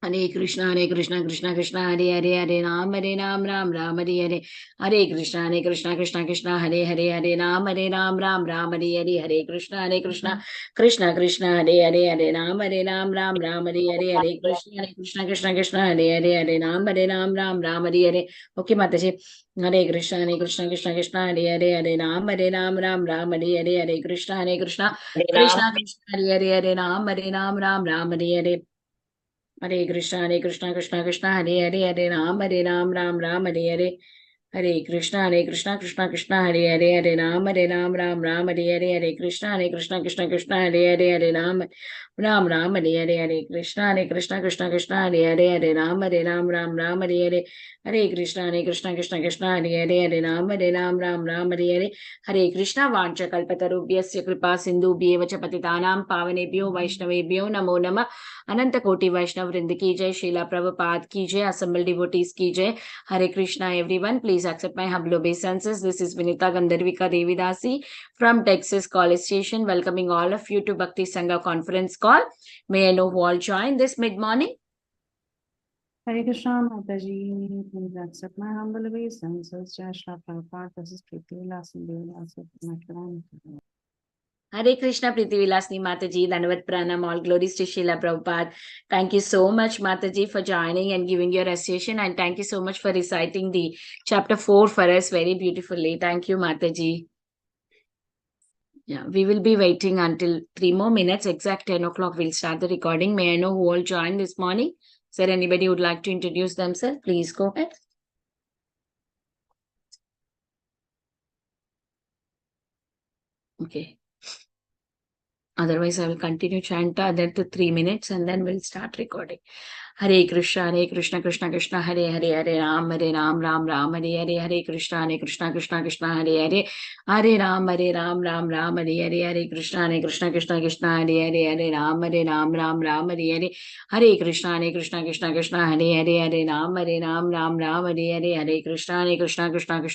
Hare Krishna Krishna Krishna Hare Hare Hare Ram Ram Hare Hare Hare Krishna Krishna Hare Hare Hare Ram Ram Hare Hare Krishna Krishna Krishna Hare Ram Ram Hare Hare Hare Krishna Krishna Hare Ram Hare Hare. Okay, Mataji. Hare Krishna Krishna Hare Ram Hare Hare Krishna Krishna Hare Ram Hare Hare. Hare Krishna Hare Ram Hare Hare Hare Krishna Hare Ram Hare Krishna Hare Ram Hare Hare Krishna Hare Hare Hare Krishna Vancha Kalpatarubhyasya Kripa Sindhubhyev च पतितानां पावनेभ्यो वैष्णवेभ्यो नमो नमः अनंत कोटि वैष्णव वृंद की जय शीला प्रभुपाद की जय assembled devotees की जय Hare Krishna everyone. Please accept my humble obeisances. This is Vinita Gandharvika Devi Dasi from Texas College Station welcoming all of you to Bhakti Sangha conference call. May I know who all join this mid morning? Hare Krishna Mataji, please accept my humble obeisances. Jai Shri Prabhupada, this is Preeti Vilasam Devi Dasi. Hare Krishna Preeti Vilasni Mataji, Dandavat Pranam, all glories to Srila Prabhupada. Thank you so much, Mataji, for joining and giving your association, and thank you so much for reciting the chapter 4 for us very beautifully. Thank you, Mataji. Yeah, we will be waiting until 3 more minutes. Exact 10 o'clock, we'll start the recording. May I know who all joined this morning? Is there anybody who would like to introduce themselves? Please go ahead. Okay. Otherwise, I will continue chant other to 3 minutes and then we'll start recording. Hare Krishna Krishna Krishna Hare Hare Ram Ram Ram Hare Hare Hare Krishna Krishna Hare Hare Hare Ram Ram Hare Hare Krishna Krishna Hare Ram Ram Hare Hare Hare Krishna Krishna Hare Hare Ram Ram Hare Hare Hare Krishna Krishna Hare Hare Hare Ram Ram Hare Hare Hare Krishna Krishna Hare Hare Ram Ram Hare Hare Hare Krishna Krishna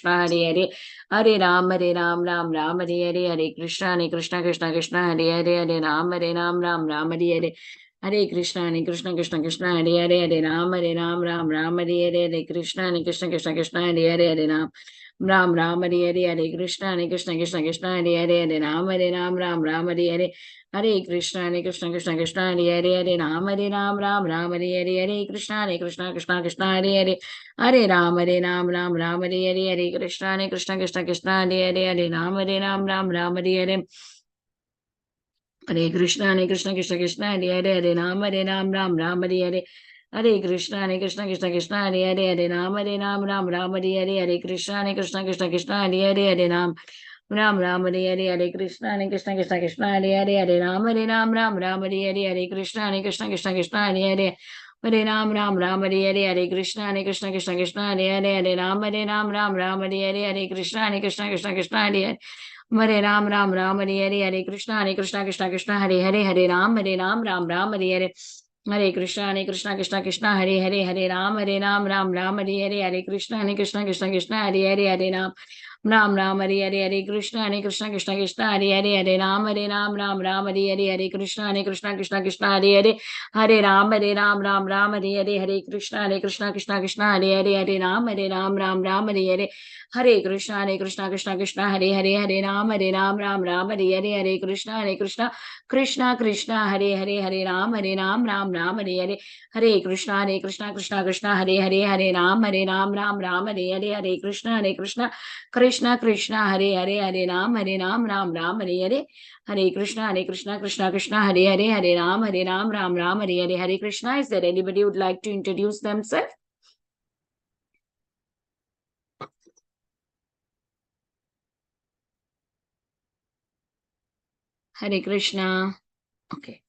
Hare Hare Ram Ram Hare Hare Krishna Krishna Hare Hare Ram Hare Hare Krishna Krishna Hare Hare Ram Ram Hare Hare Hare Krishna Krishna Hare Hare Ram Ram Hare Hare Krishna Krishna Hare Hare Hare Ram Ram Hare Hare Krishna Krishna Hare Hare Ram Ram Hare Hare Hare Krishna Krishna Hare Hare Ram Hare Hare Hare Krishna Krishna Hare Hare Ram Ram Hare Hare Hare Krishna Krishna Hare Hare Ram Hare Hare Krishna Krishna Hare Hare Ram Hare Hare Krishna Krishna Hare Hare Hare Ram Hare Hare Krishna Krishna Hare Hare Ram Hare Hare Krishna Krishna Hare Hare Hare Ram Hare Hare Krishna Krishna Hare Hare Ram Hare Hare Hare Krishna Krishna Hare Hare Ram Hare Hare Hare Krishna Krishna Hare Hare Ram Hare Hare Krishna Krishna Hare Hare Ram Hare Hare Hare Krishna Krishna Hare Hare Hare Ram Hare Hare Hare Krishna Krishna Hare Hare Ram Hare Hare Hare Krishna Krishna Hare Hare Ram Hare Hare Hare Krishna Krishna Hare Hare Ram Hare Hare Hare Krishna Krishna Hare Hare Ram Hare Hare Hare Krishna Krishna Hare Hare Ram Hare Hare Hare Krishna Hare Hare Ram Hare Hare Hare Krishna. Is there anybody who would like to introduce themselves? Hare Krishna. Okay.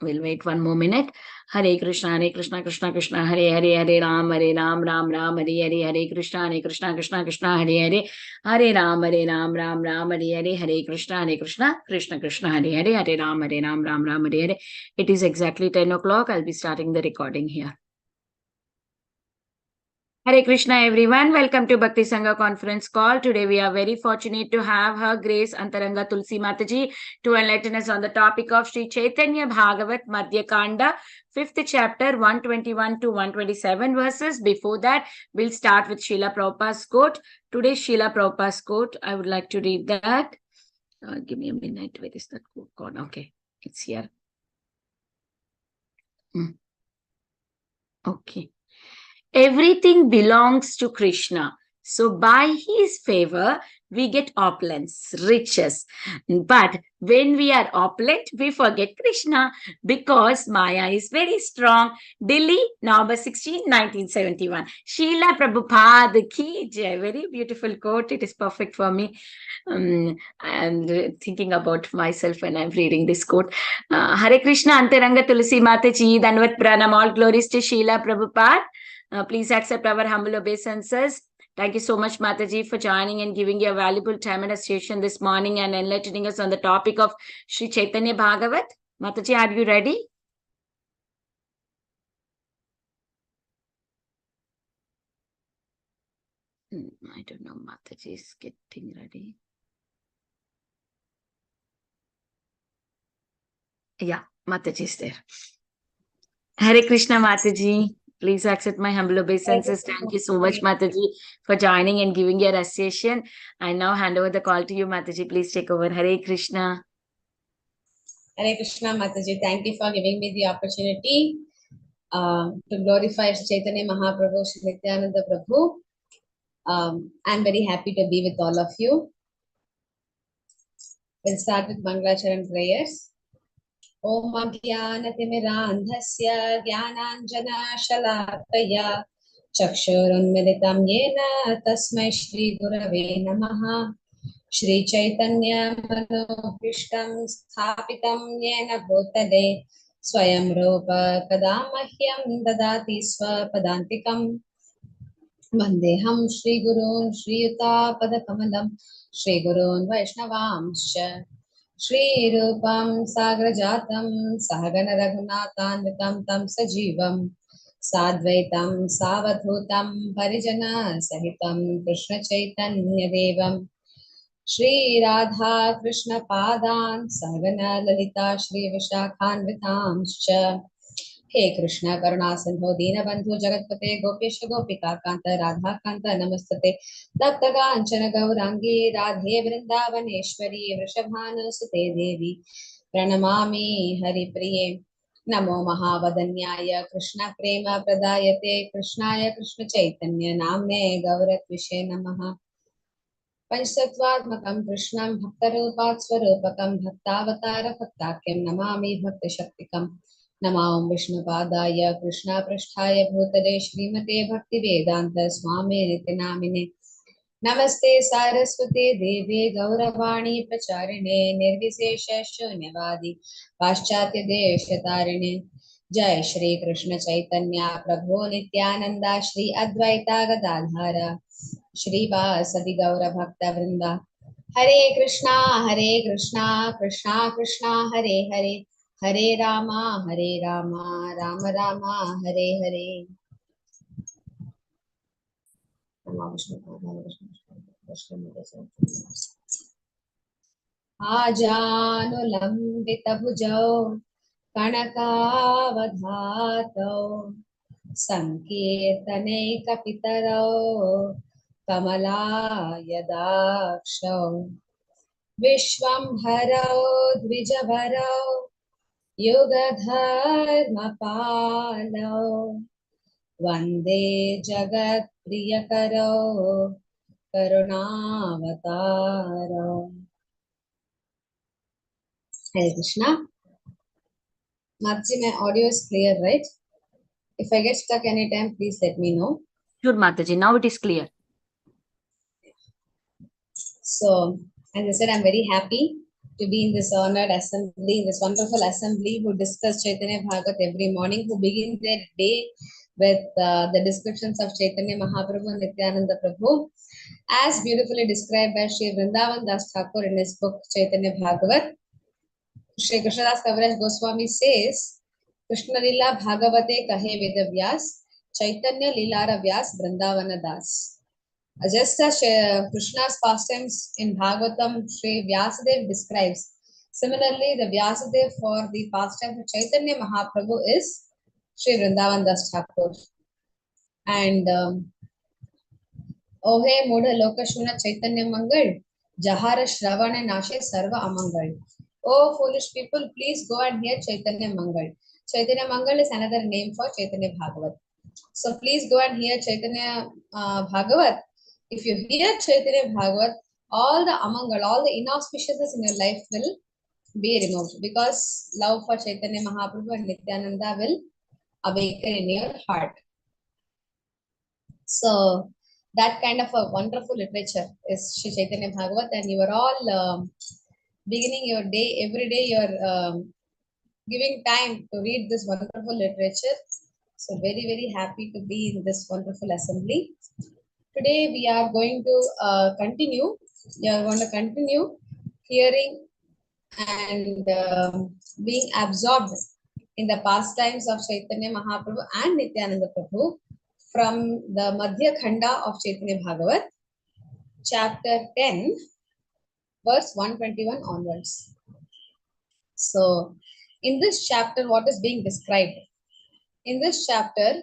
We'll wait one more minute. Hare Krishna Krishna Hare Hare Hare Ram Ram Hare Hare Hare Krishna Krishna Hare Hare Hare Ram Hare Hare Hare Krishna Krishna Hare Hare Hare Ram Hare Hare. It is exactly 10 o'clock. I'll be starting the recording here. Hare Krishna everyone, welcome to Bhakti Sangha conference call. Today we are very fortunate to have Her Grace Antaranga Tulasi Mataji to enlighten us on the topic of Sri Caitanya Bhagavata Madhya khanda, 5th chapter 121 to 127 verses. Before that, we'll start with Srila Prabhupada's quote. Today's Srila Prabhupada's quote, I would like to read that. Give me a minute, where is that quote gone? Okay, it's here. Okay. Everything belongs to Krishna. So by his favor, we get opulence, riches. But when we are opulent, we forget Krishna because Maya is very strong. Delhi, November 16, 1971. Srila Prabhupada ki jai. Very beautiful quote. It is perfect for me. And thinking about myself when I'm reading this quote. Hare Krishna Antaranga Tulasi Mataji. Danvat Pranam. All glories to Srila Prabhupada. Please accept our humble obeisances. Thank you so much, Mataji, for joining and giving your valuable time and association this morning and enlightening us on the topic of Sri Caitanya Bhagavat. Mataji, are you ready? I don't know. Mataji is getting ready. Yeah, Mataji is there. Hare Krishna, Mataji. Please accept my humble obeisances. Thank you so much, Mataji, for joining and giving your association. I now hand over the call to you, Mataji. Please take over. Hare Krishna. Hare Krishna, Mataji. Thank you for giving me the opportunity to glorify Chaitanya Mahaprabhu, Shri Nityananda Prabhu. I'm very happy to be with all of you. We'll start with Mangalacharan prayers. Om Ajnanatimmirandhasya Jnananjana Shalakaya Chakshurunmilitam Yena Tasmai Shri Gurave Namaha Shri Chaitanya Manobhishtam Sthapitam Yena Bhutale Swayam Rupa Kadamahyam Dadati Swapadantikam Vandeham Shri Gurun Shri Yuta Padakamalam Shri Gurun Vaishnavamscha Shri Rupam Sagrajatam Sahagana Raghunathanvitam Tam Sajivam Sadvaitam Savadhutam Parijana Sahitam Krishna Chaitanya Devam Shri Radha Krishna Padan Sahagana Lalita Shri Vishakhanvitamscha He Krishna Karuna Sindhu Deenabandhu Jagatpate Gopesha Gopika Kanta Radha Kanta Namastate Tapta Kanchana Gaurangi Radhe Vrindavaneshwari Vrishabhanu Sute Devi Pranamami Hari Priye Namo Mahavadanyaya Krishna Prema Pradayate Krishnaya Krishna Chaitanya Namne Gauratvishe Namaha Panchtatvatmakam Krishnam Bhaktarupat Swarupakam Bhaktavatara Bhaktakyam Namami Bhakti Shaktikam Namam Vishnupadaya Krishna Prasthaya Bhutale Srimate Bhakti Vedanta Swami Nitinamine Namaste Saraswate Devi Gauravani Pracharine Nirvisesha Shunyavadi Paschatya Deshatarine Jai Shri Krishna Chaitanya Prabhu Nityananda Shri Advaita Gadadhara Shri Vasadi Gaura Bhakta Vrinda Hare Krishna Krishna Krishna Hare Hare Hare Rama Rama Rama Hare Hare Ajanulambita bhujau Kanakavadhatau Sankirtane kapitarau Kamala Yadakshau Vishwamharau Dvijavarau Yogadharma Palau Vande Jagat Priyakaro Karunavataro Hare Krishna. Mataji, my audio is clear, right? If I get stuck anytime, please let me know. Sure, Mataji. Now it is clear. So, as I said, I'm very happy to be in this honored assembly, in this wonderful assembly who discuss Chaitanya Bhagavat every morning, who begin their day with the descriptions of Chaitanya Mahaprabhu and Nityananda Prabhu, as beautifully described by Sri Vrindavan Das Thakur in his book Chaitanya Bhagavat. Sri Krishnadas Kaviraj Goswami says, Krishna Lila Bhagavate Kahe Vedavyas, Chaitanya Leela Vyas Vrindavana Das. Just as Krishna's pastimes in Bhagavatam, Sri Vyasadev describes. Similarly, the Vyasadev for the pastime of Chaitanya Mahaprabhu is Sri Vrindavan Das Thakur. And Ohe Mudha Lokashuna Chaitanya Mangal, Jahara Shravana Nashe Sarva Amangal. Oh, foolish people, please go and hear Chaitanya Mangal. Chaitanya Mangal is another name for Chaitanya Bhagavat. So please go and hear Chaitanya Bhagavat. If you hear Chaitanya Bhagavat, all the amangal, all the inauspiciousness in your life will be removed because love for Chaitanya Mahaprabhu and Nityananda will awaken in your heart. So that kind of a wonderful literature is Shri Chaitanya Bhagavat, and you are all beginning your day, every day you are giving time to read this wonderful literature. So very, very happy to be in this wonderful assembly. Today we are going to continue. We are going to continue hearing and being absorbed in the pastimes of Chaitanya Mahaprabhu and Nityananda Prabhu from the Madhya Khanda of Chaitanya Bhagavat, chapter 10, verse 121 onwards. So, in this chapter, what is being described? In this chapter,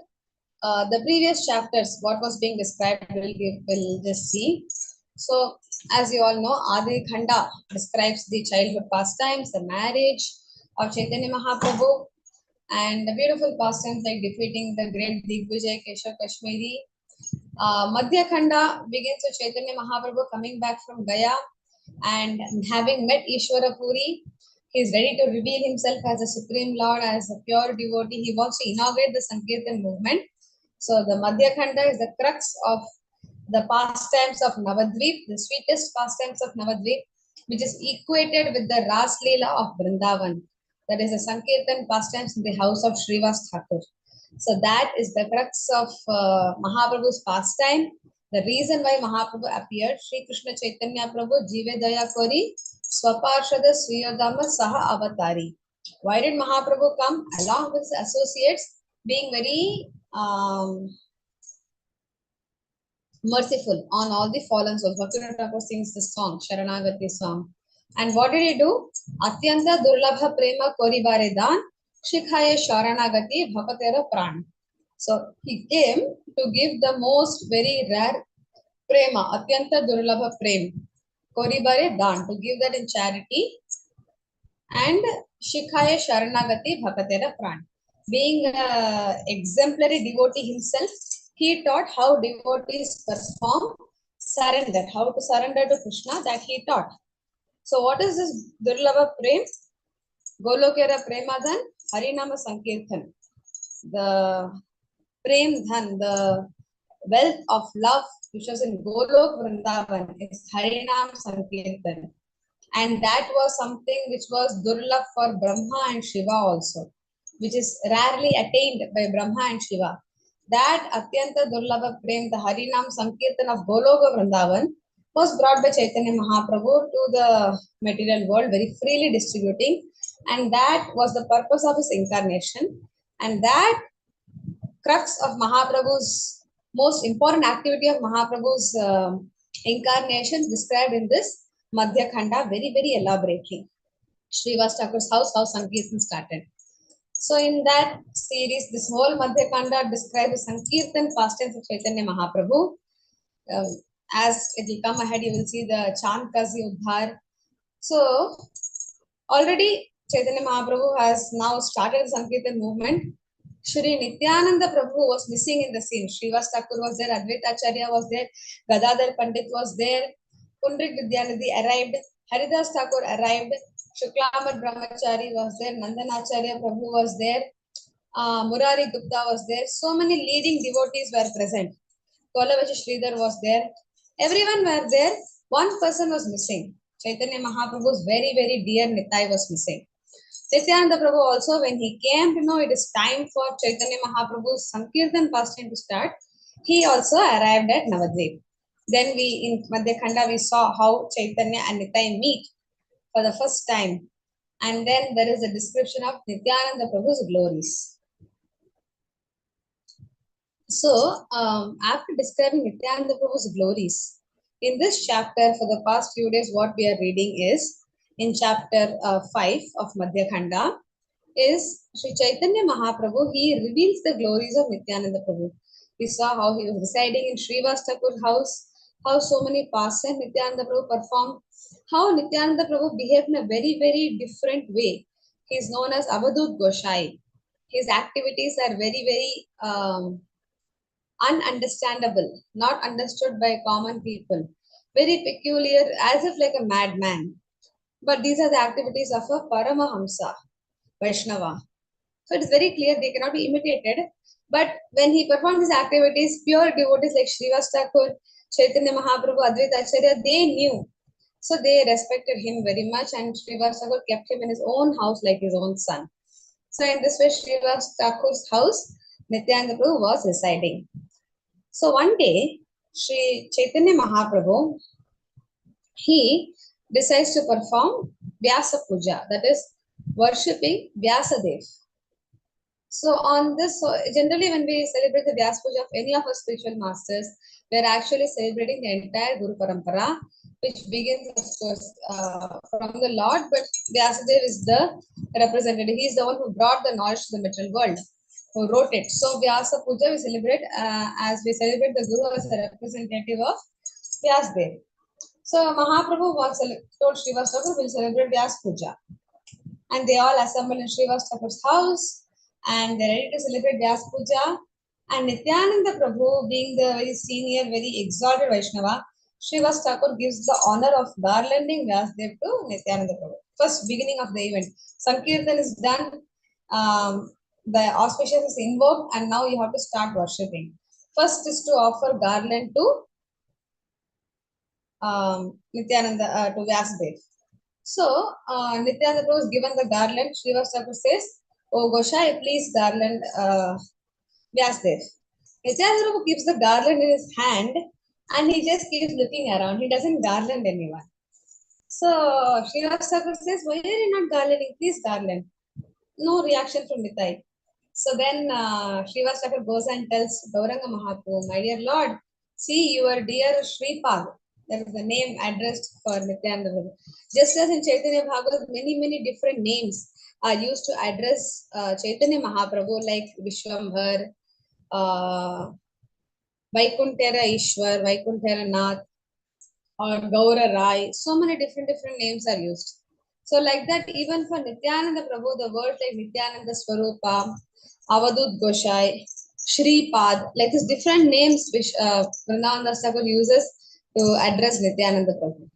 the previous chapters, what was being described, we'll just see. So, as you all know, Adi Khanda describes the childhood pastimes, the marriage of Chaitanya Mahaprabhu, and the beautiful pastimes like defeating the great Digvijay Keshav Kashmiri. Madhya Khanda begins with Chaitanya Mahaprabhu coming back from Gaya and having met Ishwara Puri. He is ready to reveal himself as a Supreme Lord, as a pure devotee. He wants to inaugurate the Sankirtan movement. So the Madhya Khanda is the crux of the pastimes of Navadvip, the sweetest pastimes of Navadvip, which is equated with the Ras Leela of Vrindavan. That is the Sankirtan pastimes in the house of Srivas Thakur. So that is the crux of Mahaprabhu's pastime. The reason why Mahaprabhu appeared, Sri Krishna Chaitanya Prabhu Jive Daya Kori Swaparshada Swiyodama Saha Avatari. Why did Mahaprabhu come? Along with his associates, being very merciful on all the fallen souls. Bhaktivinoda Thakur sings this song, Sharanagati song. And what did he do? Atyanta Durlabha Prema Koribare Dan Shikhaye Sharanagati Bhakatera Pran. So he came to give the most very rare Prema, Atyanta Durlabha Prem, Koribare Dan, to give that in charity, and Shikhaye Sharanagati Bhakatera Pran. Being an exemplary devotee himself, he taught how devotees perform surrender, how to surrender to Krishna, that he taught. So what is this Durlabha Prem? Golokera Premadhan Harinama Sankirtan. The Prem Dhan, the wealth of love which was in Golok Vrindavan is Harinam Sankirtan. And that was something which was Durlabh for Brahma and Shiva also, which is rarely attained by Brahma and Shiva. That Atyanta Durlabha Prem, the Harinam Sankirtan of Goloka Vrindavan, was brought by Chaitanya Mahaprabhu to the material world, very freely distributing. And that was the purpose of his incarnation. And that crux of Mahaprabhu's, most important activity of Mahaprabhu's incarnation described in this Madhya Khanda very, very elaborately. Srivas Thakur's house, how Sankirtan started. So in that series, this whole Madhya Khanda describes the Sankirtan pastimes of Chaitanya Mahaprabhu. As it will come ahead, you will see the Chand Kazi Udhar. So already Chaitanya Mahaprabhu has now started the Sankirtan movement. Shri Nityananda Prabhu was missing in the scene. Srivas Thakur was there, Advaita Acharya was there, Gadadhar Pandit was there, Pundrik Vidyanidhi arrived, Haridas Thakur arrived, Shuklamar Brahmachari was there, Nandanacharya Prabhu was there, Murari Gupta was there. So many leading devotees were present. Kolavachi Sridhar was there. Everyone were there. One person was missing. Chaitanya Mahaprabhu's very, very dear Nitai was missing. Nityananda Prabhu also, when he came to know it is time for Chaitanya Mahaprabhu's Sankirtan pastime to start, he also arrived at Navadvip. Then in Madhya Khanda, we saw how Chaitanya and Nitai meet for the first time. And then there is a description of Nityananda Prabhu's glories. So, after describing Nityananda Prabhu's glories, in this chapter, for the past few days, what we are reading is in chapter 5 of Madhya Khanda, is Sri Chaitanya Mahaprabhu. He reveals the glories of Nityananda Prabhu. We saw how he was residing in Srivas Thakur house, how so many pastimes Nityananda Prabhu performed, how Nityananda Prabhu behaved in a very, very different way. He is known as Avadut Goshai. His activities are very, very ununderstandable, not understood by common people, very peculiar, as if like a madman. But these are the activities of a Paramahamsa, Vaishnava. So it is very clear they cannot be imitated. But when he performed these activities, pure devotees like Srivas Thakur, Chaitanya Mahaprabhu, Advaita Acharya, they knew. So they respected him very much, and Srivas Thakur kept him in his own house like his own son. So in this way, Srivas Thakur's house, Nityananda Prabhu was residing. So one day, Sri Chaitanya Mahaprabhu, he decides to perform Vyasa Puja, that is worshipping Vyasadev. So on this, so generally when we celebrate the Vyasa Puja of any of our spiritual masters, we are actually celebrating the entire Guru Parampara, which begins of course from the Lord, but Vyasadev is the representative. He is the one who brought the knowledge to the material world, who wrote it. So Vyasa Puja we celebrate as we celebrate the Guru as a representative of Vyasadev. So Mahaprabhu was told Srivas Thakur will celebrate Vyasa Puja, and they all assemble in Srivas Thakur's house, and they're ready to celebrate Vyasa Puja. And Nityananda Prabhu, being the very senior, very exalted Vaishnava, Srivas Thakur gives the honor of garlanding Vyasadev to Nityananda Prabhu. First beginning of the event. Sankirtan is done, the auspicious is invoked, and now you have to start worshipping. First is to offer garland to Nityananda, to Vyasadev. So, Nityananda Prabhu was given the garland. Srivas Thakur says, "Oh Goshai, please garland Vyasadev." Nityananda Prabhu keeps the garland in his hand and he just keeps looking around. He doesn't garland anyone. So, Srivas Thakur says, "Why are you not garlanding? Please garland." No reaction from Nitai. So then Srivas Thakur goes and tells Gauranga Mahaprabhu, "My dear Lord, see your dear Shripad." That is the name addressed for Nityananda Prabhu. Just as in Chaitanya Bhagavata, many, many different names are used to address Chaitanya Mahaprabhu, like Vishwambhar, Vaikuntera Ishwar, Vaikuntera Nath, or Gaura Rai. So many different names are used. So like that, even for Nityananda Prabhu, the words like Nityananda Swarupa, Avadut Goshai, Shripad, like these different names which Vrindavan Thakur uses to address Nityananda Prabhu.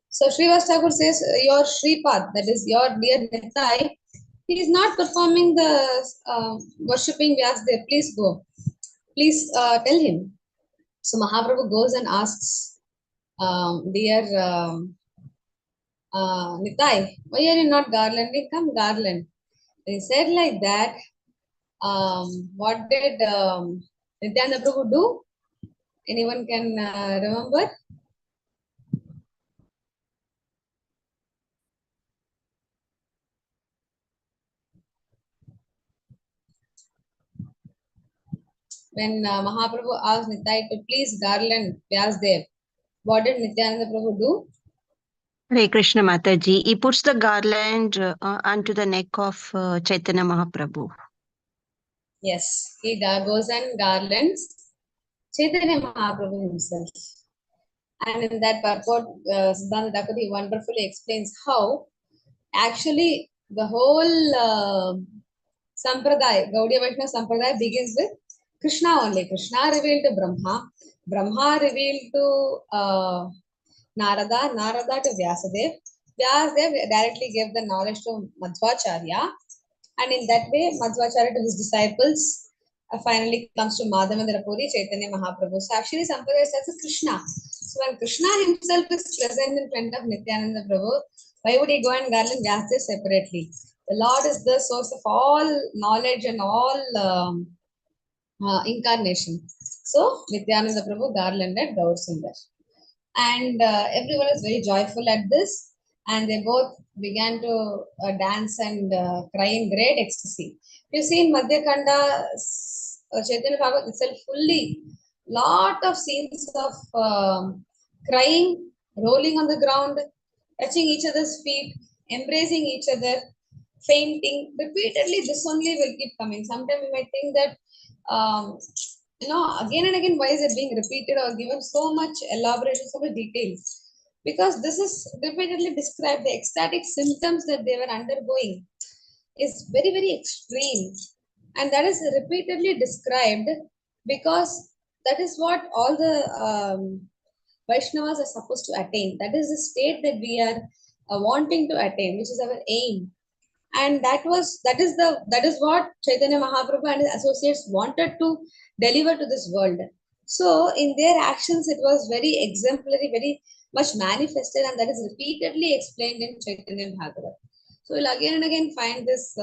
So Srivas Thakur says, your Shripad, that is your dear Nitai, he is not performing the worshipping Vyasadev. Please go. Please tell him. So Mahaprabhu goes and asks, dear Nitai, why are you not garlanding? Come garland. He said like that. What did Nityananda Prabhu do? Anyone can remember? When Mahaprabhu asked Nitai to please garland Vyasdev, what did Nityananda Prabhu do? Hare Krishna Mataji. He puts the garland onto the neck of Chaitanya Mahaprabhu. Yes, he goes and garlands Chaitanya Mahaprabhu himself. And in that purport, Siddhanta Thakur, he wonderfully explains how actually the whole Sampradaya, Gaudiya Vaishnava Sampradaya begins with Krishna only. Krishna revealed to Brahma, Brahma revealed to Narada, Narada to Vyasadev. Vyasadev directly gave the knowledge to Madhvacharya, and in that way, Madhvacharya to his disciples finally comes to Madhavendra Puri, Chaitanya Mahaprabhu. So actually, Sampradaya starts with Krishna. So when Krishna himself is present in front of Nityananda Prabhu, why would he go and garland Vyasadev separately? The Lord is the source of all knowledge and all incarnation. So Nityananda Prabhu garlanded Gaur Sundar. And everyone is very joyful at this, and they both began to dance and cry in great ecstasy. You see in Madhya Khanda, Chaitanya Bhagavat itself fully, lot of scenes of crying, rolling on the ground, touching each other's feet, embracing each other, fainting. Repeatedly, this only will keep coming. Sometimes we might think that, again and again, why is it being repeated or given so much elaboration, so much details? Because this is repeatedly described, the ecstatic symptoms that they were undergoing is very, very extreme. And that is repeatedly described because that is what all the Vaishnavas are supposed to attain. That is the state that we are wanting to attain, which is our aim. And that is what Chaitanya Mahaprabhu and his associates wanted to deliver to this world. So in their actions, it was very exemplary, very much manifested, and that is repeatedly explained in Chaitanya Bhagavat. So we'll again and again find this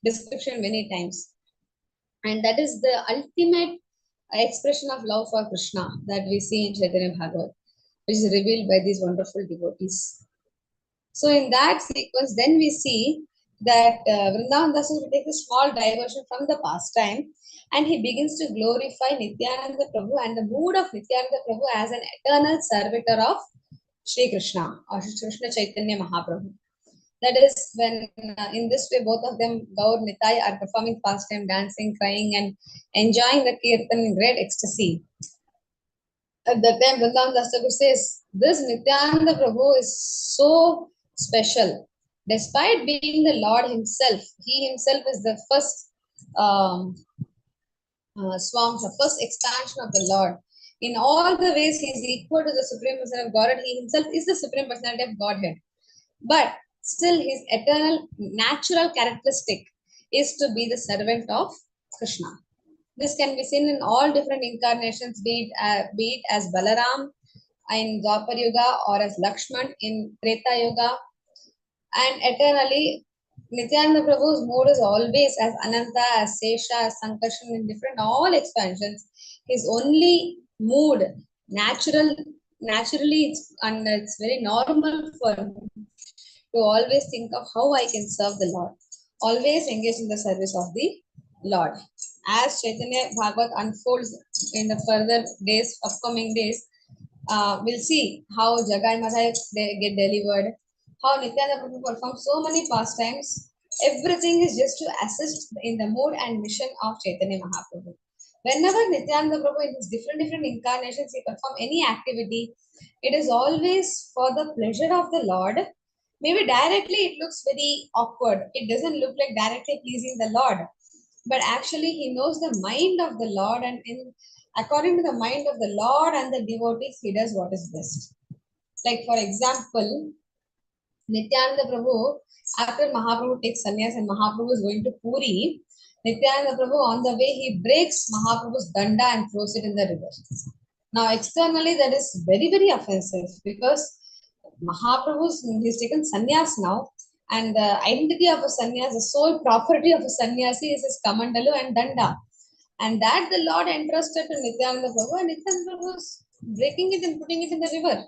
description many times. And that is the ultimate expression of love for Krishna that we see in Chaitanya Bhagavat, which is revealed by these wonderful devotees. So in that sequence, then we see that Vrindavan Dasa will take a small diversion from the pastime, and he begins to glorify Nityananda Prabhu and the mood of Nityananda Prabhu as an eternal servitor of Sri Krishna or Sri Krishna Chaitanya Mahaprabhu. That is when, in this way, both of them, Gaur, Nitai, are performing pastime, dancing, crying, and enjoying the kirtan in great ecstasy. At that time, Vrindavan Das Thakur says, this Nityananda Prabhu is so special. Despite being the Lord himself, he himself is the first swamp, the first expansion of the Lord. In all the ways, he is equal to the Supreme Personality of Godhead. He himself is the Supreme Personality of Godhead. But still, his eternal natural characteristic is to be the servant of Krishna. This can be seen in all different incarnations, be it as Balaram in Dwapar Yuga or as Lakshman in Treta Yuga. And eternally, Nityananda Prabhu's mood is always as Ananta, as Sesha, as Sankarshan in different all expansions. His only mood, naturally, it's very normal for him to always think of how I can serve the Lord. Always engage in the service of the Lord. As Chaitanya Bhagavat unfolds in the further days, upcoming days, we'll see how Jagai Madhai get delivered, how Nityananda Prabhu performs so many pastimes. Everything is just to assist in the mood and mission of Chaitanya Mahaprabhu. Whenever Nityananda Prabhu in his different incarnations, he perform any activity, it is always for the pleasure of the Lord. Maybe directly it looks very awkward. It doesn't look like directly pleasing the Lord. But actually he knows the mind of the Lord, and according to the mind of the Lord and the devotees, he does what is best. Like for example, Nityananda Prabhu, after Mahaprabhu takes sannyas and Mahaprabhu is going to Puri, Nityananda Prabhu on the way he breaks Mahaprabhu's danda and throws it in the river. Now externally that is very, very offensive because Mahaprabhu's, he's taken sannyas now, and the identity of a sannyas, the sole property of a sannyasi is his kamandalu and danda. And that the Lord entrusted to Nityananda Prabhu, and Nityananda Prabhu is breaking it and putting it in the river.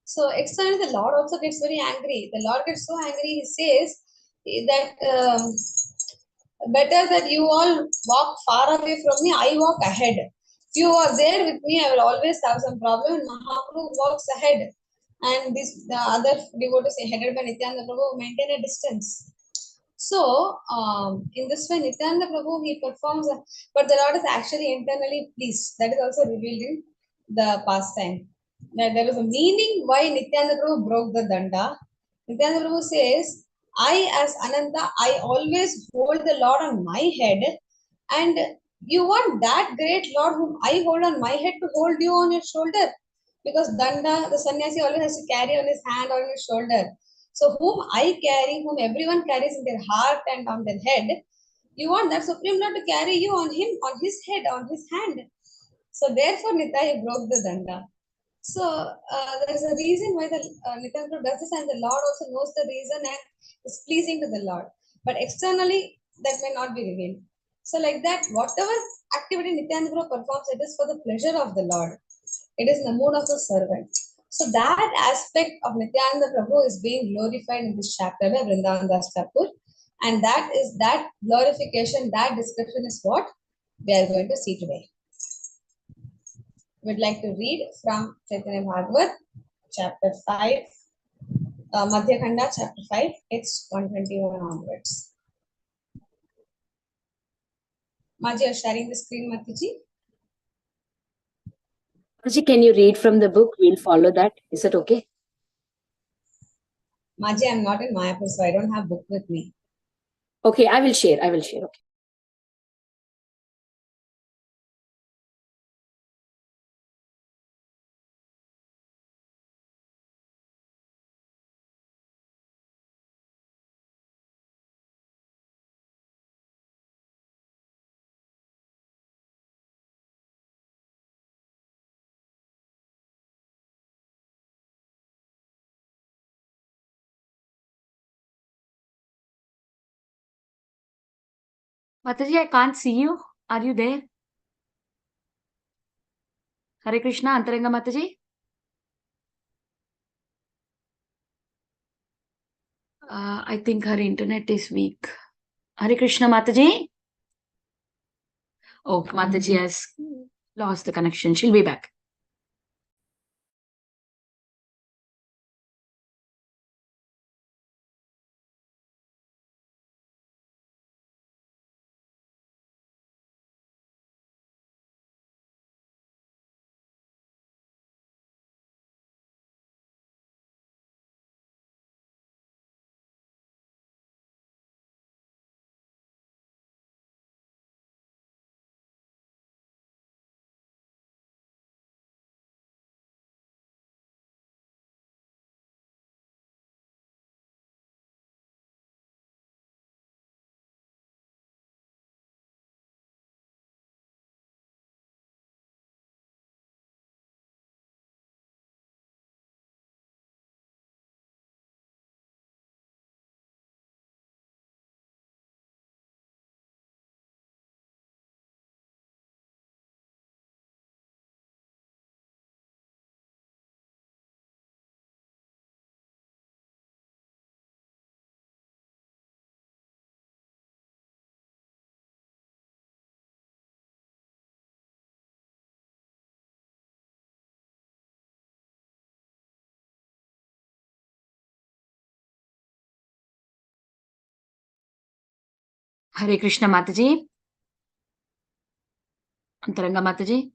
So externally the Lord also gets very angry. The Lord gets so angry, he says that better that you all walk far away from me, I walk ahead. If you are there with me, I will always have some problem. Mahaprabhu walks ahead, and the other devotees headed by Nityananda Prabhu maintain a distance. So in this way, Nityananda Prabhu, he performs, but the Lord is actually internally pleased. That is also revealed in the pastime. That there was a meaning why Nityananda Prabhu broke the danda. Nityananda Prabhu says, I as Ananta, I always hold the Lord on my head, and you want that great Lord whom I hold on my head to hold you on your shoulder, because danda, the sannyasi always has to carry on his hand or on his shoulder. So whom I carry, whom everyone carries in their heart and on their head, you want that Supreme Lord to carry you on him, on his head, on his hand. So therefore Nitai broke the danda. So there's a reason why the Nityananda does this, and the Lord also knows the reason and is pleasing to the Lord. But externally, that may not be revealed. So like that, whatever activity Nityananda performs, it is for the pleasure of the Lord. It is in the mood of the servant. So that aspect of Nityananda Prabhu is being glorified in this chapter by Vrindavan Das Thakur. And that is that glorification, that description is what we are going to see today. We'd like to read from Caitanya Bhagavat, chapter 5, Madhya Khanda, chapter 5, text 121 onwards. Maji, you're sharing the screen, Mataji? Mataji, can you read from the book? We'll follow that. Is that okay? Maji, I'm not in Mayapur, so I don't have book with me. Okay, I will share. Okay. Mataji, I can't see you. Are you there? Hare Krishna, Antaranga Mataji. I think her internet is weak. Hare Krishna Mataji. Oh, Mataji has lost the connection. She'll be back. Hare Krishna Mataji. Antaranga Mataji.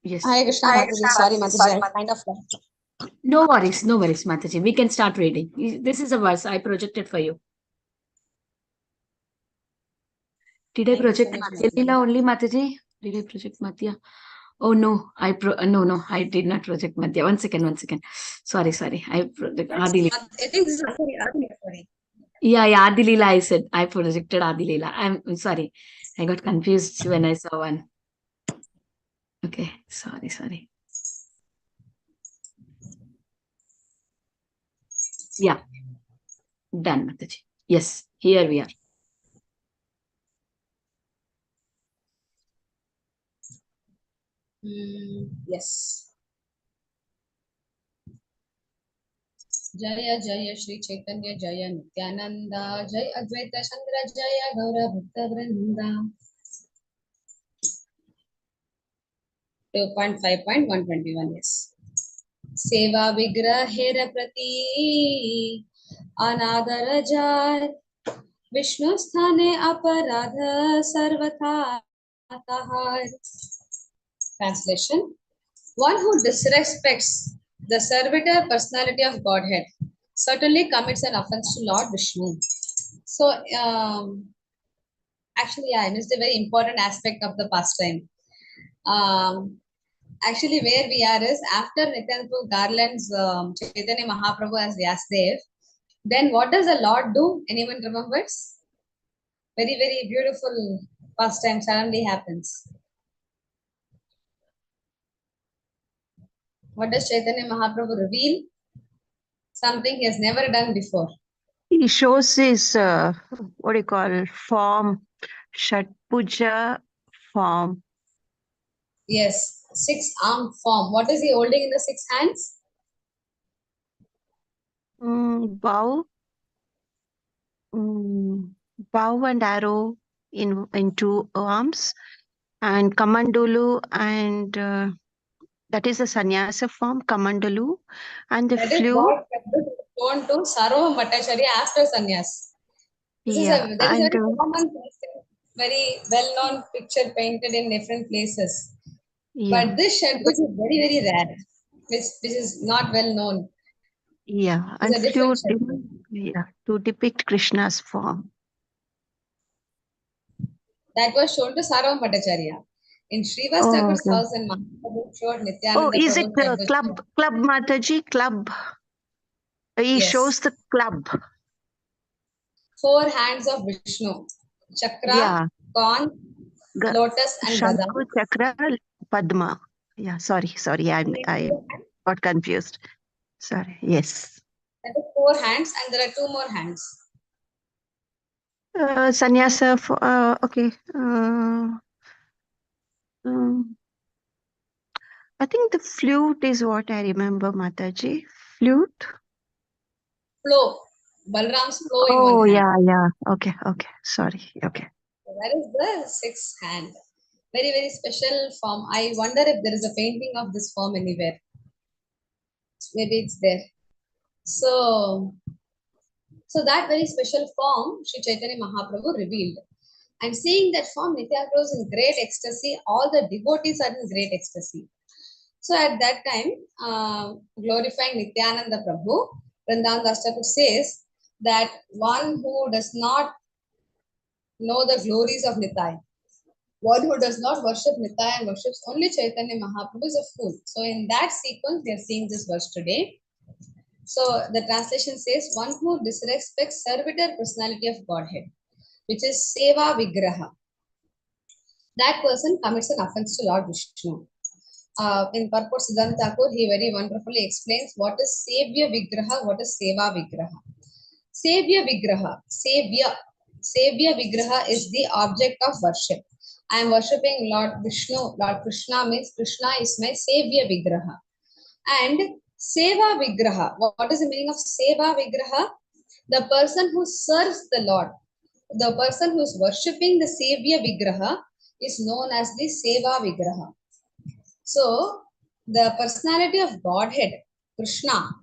Yes. Hare Krishna, Mataji. Sorry, Mataji, I kind of left. No worries, Mataji. We can start reading. This is a verse I projected for you. Did I project Madhya Leela only, Mataji? Did I project Madhya? Oh no, no, I did not project Madhya. One second. Sorry. I project Adi Leela. I think this is sorry. Yeah, Adi Leela I said. I projected Adi Leela. I'm sorry. I got confused when I saw one. Okay, sorry. Yeah. Done, Mataji. Yes, here we are. Yes. Jaya Jaya Shri Chaitanya Jaya Nityananda Jaya Advaita Chandra Jaya Gaura Bhakta Vrinda. 2.5.121, yes. Seva Vigrahera Prati Anadara Jar Vishnu Sthane Aparadha Sarvatha Tahar. Translation: one who disrespects the servitor personality of Godhead certainly commits an offense to Lord Vishnu. So, actually, I missed a very important aspect of the pastime. Actually, where we are is after Nityananda Garland's Chaitanya Mahaprabhu as Vyasdev, then what does the Lord do? Anyone remembers? Very, very beautiful pastime suddenly happens. What does Chaitanya Mahaprabhu reveal? Something he has never done before. He shows his, what do you call, form, Shatpuja form. Yes, 6-armed form. What is he holding in the 6 hands? bow, bow and arrow in two arms, and Kamandulu, and that is the sannyasa form, Kamandalu, and the That is flute. what is shown to Sarva Bhattacharya after sannyas. There is a And very common, very well-known picture painted in different places. yeah, But this Shadbhuj is very, very rare, which is not well known. yeah, It's and a different flute, Shadbhuj. yeah, to depict Krishna's form. That was shown to Sarva Bhattacharya. In Srivas Oh, Thakur's okay. house in Mahaprabhu showed Oh, Nityananda is it Prabhu club Mataji? Club. He shows Yes. the club. 4 hands of Vishnu. Chakra, Yeah. Kon, Lotus and Gada. Shankhu, Chakra, Padma. Yeah, sorry, I got confused. Sorry, yes. That is 4 hands and there are 2 more hands. Sannyasa, okay. I think the flute is what I remember, Mataji. Flute? Flow. Balram's flow in Oh, one hand. yeah. Okay. Sorry. Okay. So that is the 6th hand. Very, very special form. I wonder if there is a painting of this form anywhere. Maybe it's there. So that very special form, Sri Chaitanya Mahaprabhu revealed. And seeing that form, Nitya grows in great ecstasy. All the devotees are in great ecstasy. So at that time, glorifying Nityananda Prabhu, Vrindavan Das Thakur says that one who does not know the glories of Nitai, one who does not worship Nitai and worships only Chaitanya Mahaprabhu is a fool. So in that sequence, we are seeing this verse today. So the translation says, one who disrespects servitor personality of Godhead, which is Seva Vigraha, that person commits an offense to Lord Vishnu. In Purport Siddhanta Thakur, he very wonderfully explains what is Sevya Vigraha, what is Seva Vigraha. Sevya Vigraha, Sevya Vigraha is the object of worship. I am worshipping Lord Vishnu, Lord Krishna means Krishna is my Sevya Vigraha. And Seva Vigraha, what is the meaning of Seva Vigraha? The person who serves the Lord, the person who is worshipping the Sevya Vigraha is known as the Seva Vigraha. So, the personality of Godhead, Krishna,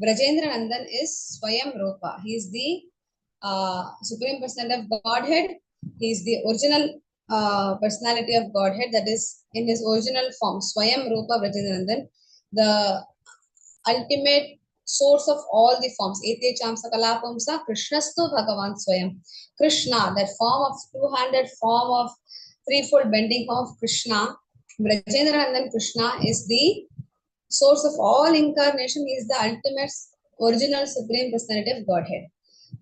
Brajendra Nandan is Swayam Rupa. He is the Supreme Personality of Godhead. He is the original personality of Godhead, that is in his original form, Swayam Rupa Brajendra Nandan, the ultimate source of all the forms. Ete Chamsa Kalapamsa, Krishnastu Bhagavan Swayam. Krishna, that form of two-handed form of threefold bending form of Krishna, Brajendra Nandan Krishna is the source of all incarnation. He is the ultimate original supreme personality of Godhead.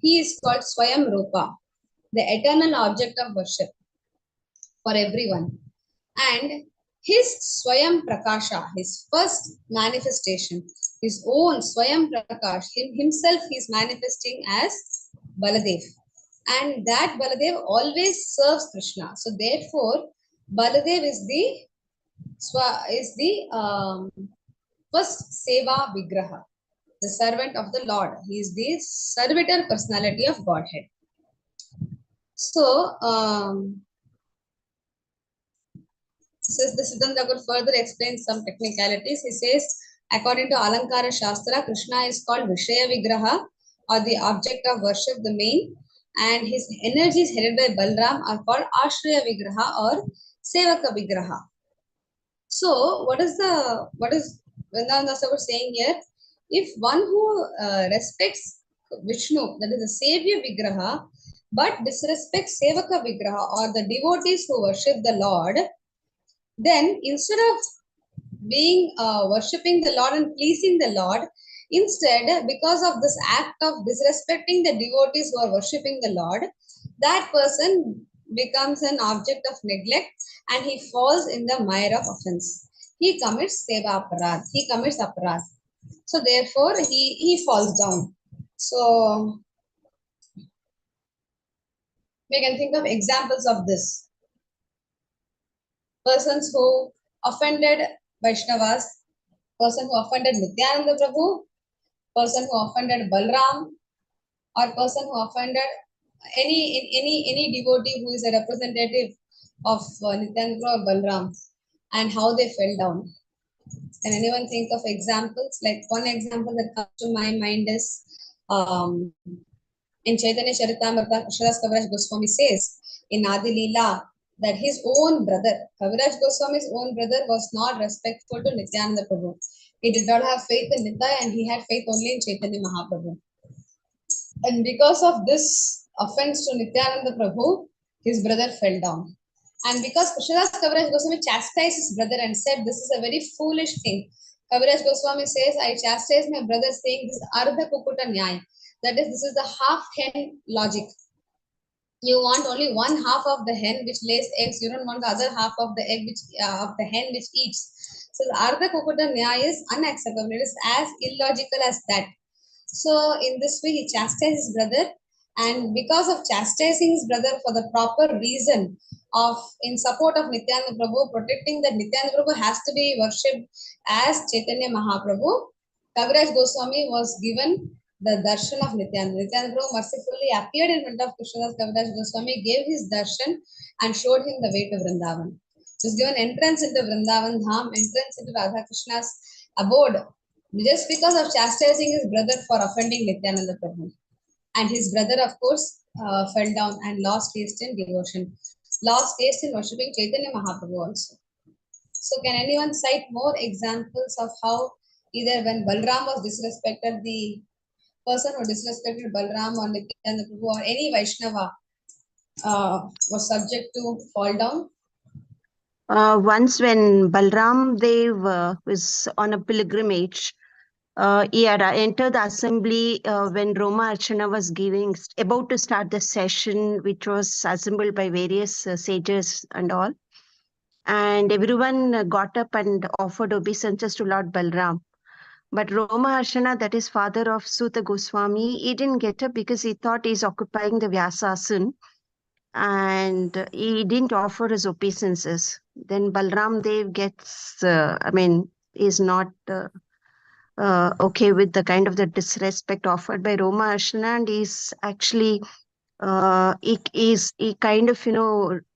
He is called Swayam Rupa, the eternal object of worship for everyone. And his Swayam Prakasha, his first manifestation, his own Swayam Prakash, himself he is manifesting as Baladev. And that Baladev always serves Krishna. So therefore, Baladev is the first Seva Vigraha, the servant of the Lord. He is the servitor personality of Godhead. So, says the Siddhanta Thakur further explains some technicalities. He says, according to Alankara Shastra, Krishna is called Vishaya Vigraha, or the object of worship, the main, and his energies headed by Balram are called Ashraya Vigraha or Sevaka Vigraha. So, what is Vrindavan Das Thakur saying here? If one who respects Vishnu, that is the Savior Vigraha, but disrespects Sevaka Vigraha or the devotees who worship the Lord, then instead of being worshipping the Lord and pleasing the Lord, instead, because of this act of disrespecting the devotees who are worshipping the Lord, that person becomes an object of neglect and he falls in the mire of offense. He commits seva aparad. He commits aparad. So therefore, he falls down. So we can think of examples of this. Persons who offended Vaishnavas, person who offended Nityananda Prabhu, person who offended Balram, or person who offended any devotee who is a representative of Nityananda or Balram, and how they fell down. Can anyone think of examples? Like one example that comes to my mind is in Chaitanya Charitamrita, Krishnadas Kaviraj Goswami says in Adi Leela that his own brother, Kaviraj Goswami's own brother, was not respectful to Nityananda Prabhu. He did not have faith in Nitya and he had faith only in Chaitanya Mahaprabhu. And because of this offense to Nityananda Prabhu, his brother fell down. And because Krishnadas Kaviraj Goswami chastised his brother and said, this is a very foolish thing. Kaviraj Goswami says, I chastised my brother saying this is Ardha Kukuta Nyaya. That is, this is the half hen logic. You want only one half of the hen which lays eggs. You don't want the other half of the egg which of the hen which eats. So the Ardha Kukuta Nyaya is unacceptable. It is as illogical as that. So in this way, he chastised his brother, and because of chastising his brother for the proper reason of in support of Nityananda Prabhu, protecting that Nityananda Prabhu has to be worshipped as Chaitanya Mahaprabhu, Kaviraj Goswami was given the darshan of Nityananda. Nityananda Prabhu mercifully appeared in front of Krishnadas Kaviraj Goswami, gave his darshan and showed him the way to Vrindavan. He was given entrance into Vrindavan Dham, entrance into Radha Krishna's abode, just because of chastising his brother for offending Nityananda Prabhu. And his brother, of course, fell down and lost taste in devotion, lost taste in worshipping Chaitanya Mahaprabhu also. So can anyone cite more examples of how either when Balram was disrespected, the person who disrespected Balram or Nityananda Prabhu or any Vaishnava was subject to fall down? Once when Balram Dev was on a pilgrimage, he had entered the assembly when Roma Archana was about to start the session, which was assembled by various sages and all. And everyone got up and offered obeisances to Lord Balram. But Roma Archana, that is father of Suta Goswami, he didn't get up because he thought he's occupying the Vyasasan. And he didn't offer his obeisances. Then Balram Dev gets, is not okay with the kind of the disrespect offered by Roma Archana, and he's actually he kind of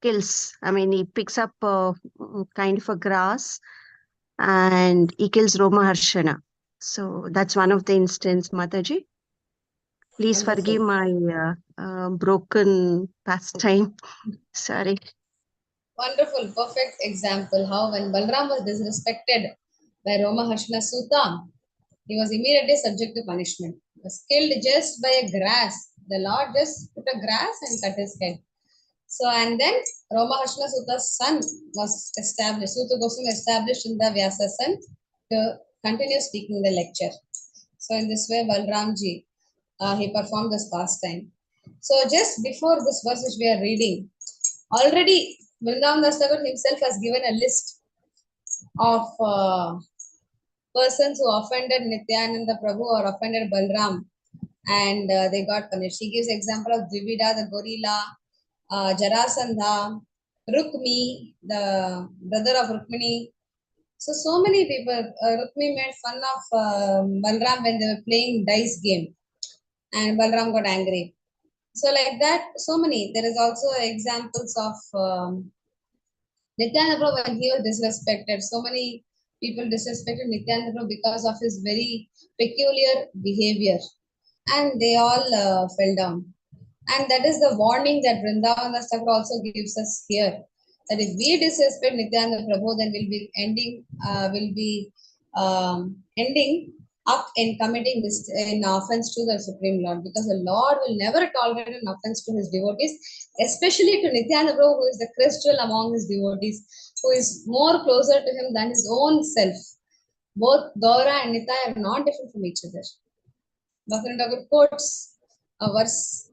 kills. He picks up kind of a grass and he kills Roma Archana. So that's one of the instances, Mataji. Please Wonderful. forgive my broken pastime. Sorry. Wonderful, perfect example how when Balram was disrespected by Roma Harshana Suta, he was immediately subject to punishment. He was killed just by a grass. The Lord just put a grass and cut his head. So, and then Roma Harshana Suta's son was established, Suta Goswami established in the Vyasasan to continue speaking the lecture. So, in this way, Balramji, he performed this pastime. So, just before this verse which we are reading, already Vrindavan Das Thakur himself has given a list of persons who offended Nityananda Prabhu or offended Balram, and they got punished. He gives example of Dvivida, the gorilla, Jarasandha, Rukmi, the brother of Rukmini. So many people. Rukmi made fun of Balram when they were playing dice game, and Balram got angry. So like that, so many. There is also examples of Nityananda Prabhu when he was disrespected. So many people disrespected Nityananda Prabhu because of his very peculiar behavior, and they all fell down. And that is the warning that Vrindavan Das Thakur also gives us here. That if we disrespect Nityananda Prabhu, then we'll be ending up in committing this in offense to the Supreme Lord, because the Lord will never tolerate an offense to his devotees, especially to Nityananda Prabhu, who is the crystal among his devotees, who is more closer to him than his own self. Both Gaura and Nitai are not different from each other. Bhaktivinoda Thakur quotes a verse.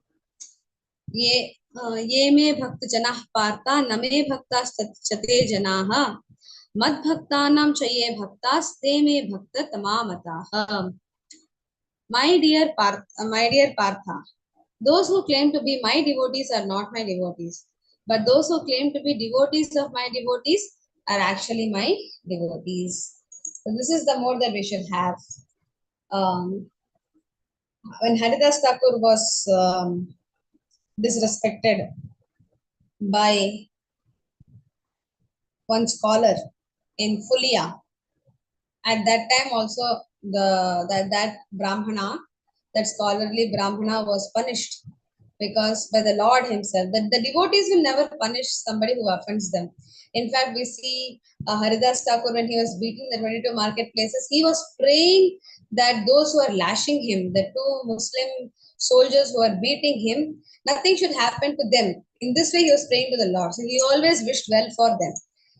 ये मे भक्त जनाः पार्था न मे भक्ताश्चते जनाः मद्भक्तानां च ये भक्तास्ते मे भक्त तमामताः. My dear Partha, those who claim to be my devotees are not my devotees, but those who claim to be devotees of my devotees are actually my devotees. So this is the mode that we should have. when Haridas Thakur was disrespected by one scholar in Fulia, at that time also that Brahmana, that scholarly Brahmana was punished because by the Lord himself. The devotees will never punish somebody who offends them. In fact, we see Haridas Thakur when he was beating the 22 marketplaces, he was praying that those who are lashing him, the two Muslim soldiers who are beating him, nothing should happen to them. In this way, he was praying to the Lord. So he always wished well for them.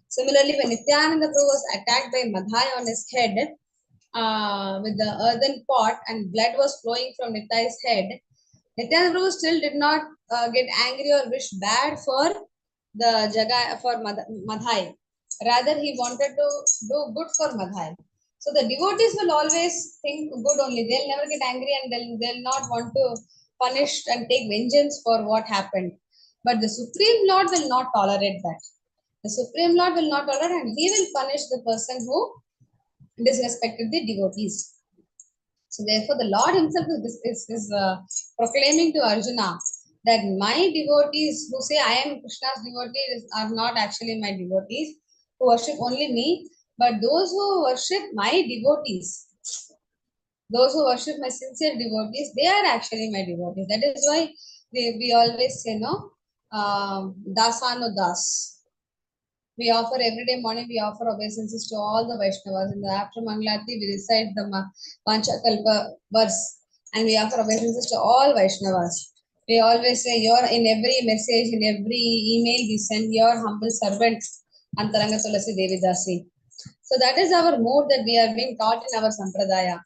Similarly, when Nityananda Prabhu was attacked by Madhya on his head with the earthen pot and blood was flowing from Nitai's head, Nityananda Prabhu still did not get angry or wish bad for the Jaga for Madhai. Rather, he wanted to do good for Madhai. So the devotees will always think good only. They'll never get angry and they'll not want to punish and take vengeance for what happened. But the Supreme Lord will not tolerate that. The Supreme Lord will not tolerate and he will punish the person who disrespected the devotees. So therefore, the Lord himself is proclaiming to Arjuna that my devotees who say I am Krishna's devotees are not actually my devotees who worship only me, but those who worship my devotees, those who worship my sincere devotees, they are actually my devotees. That is why we always say, no, dasano das. We offer every day morning, we offer obeisances to all the Vaishnavas. In the after Mangalati, we recite the Panchakalpa verse and we offer obeisances to all Vaishnavas. We always say, in every message, in every email, we send your humble servant, Antaranga Tulasi, Devi, dasi. So that is our mood that we are being taught in our Sampradaya.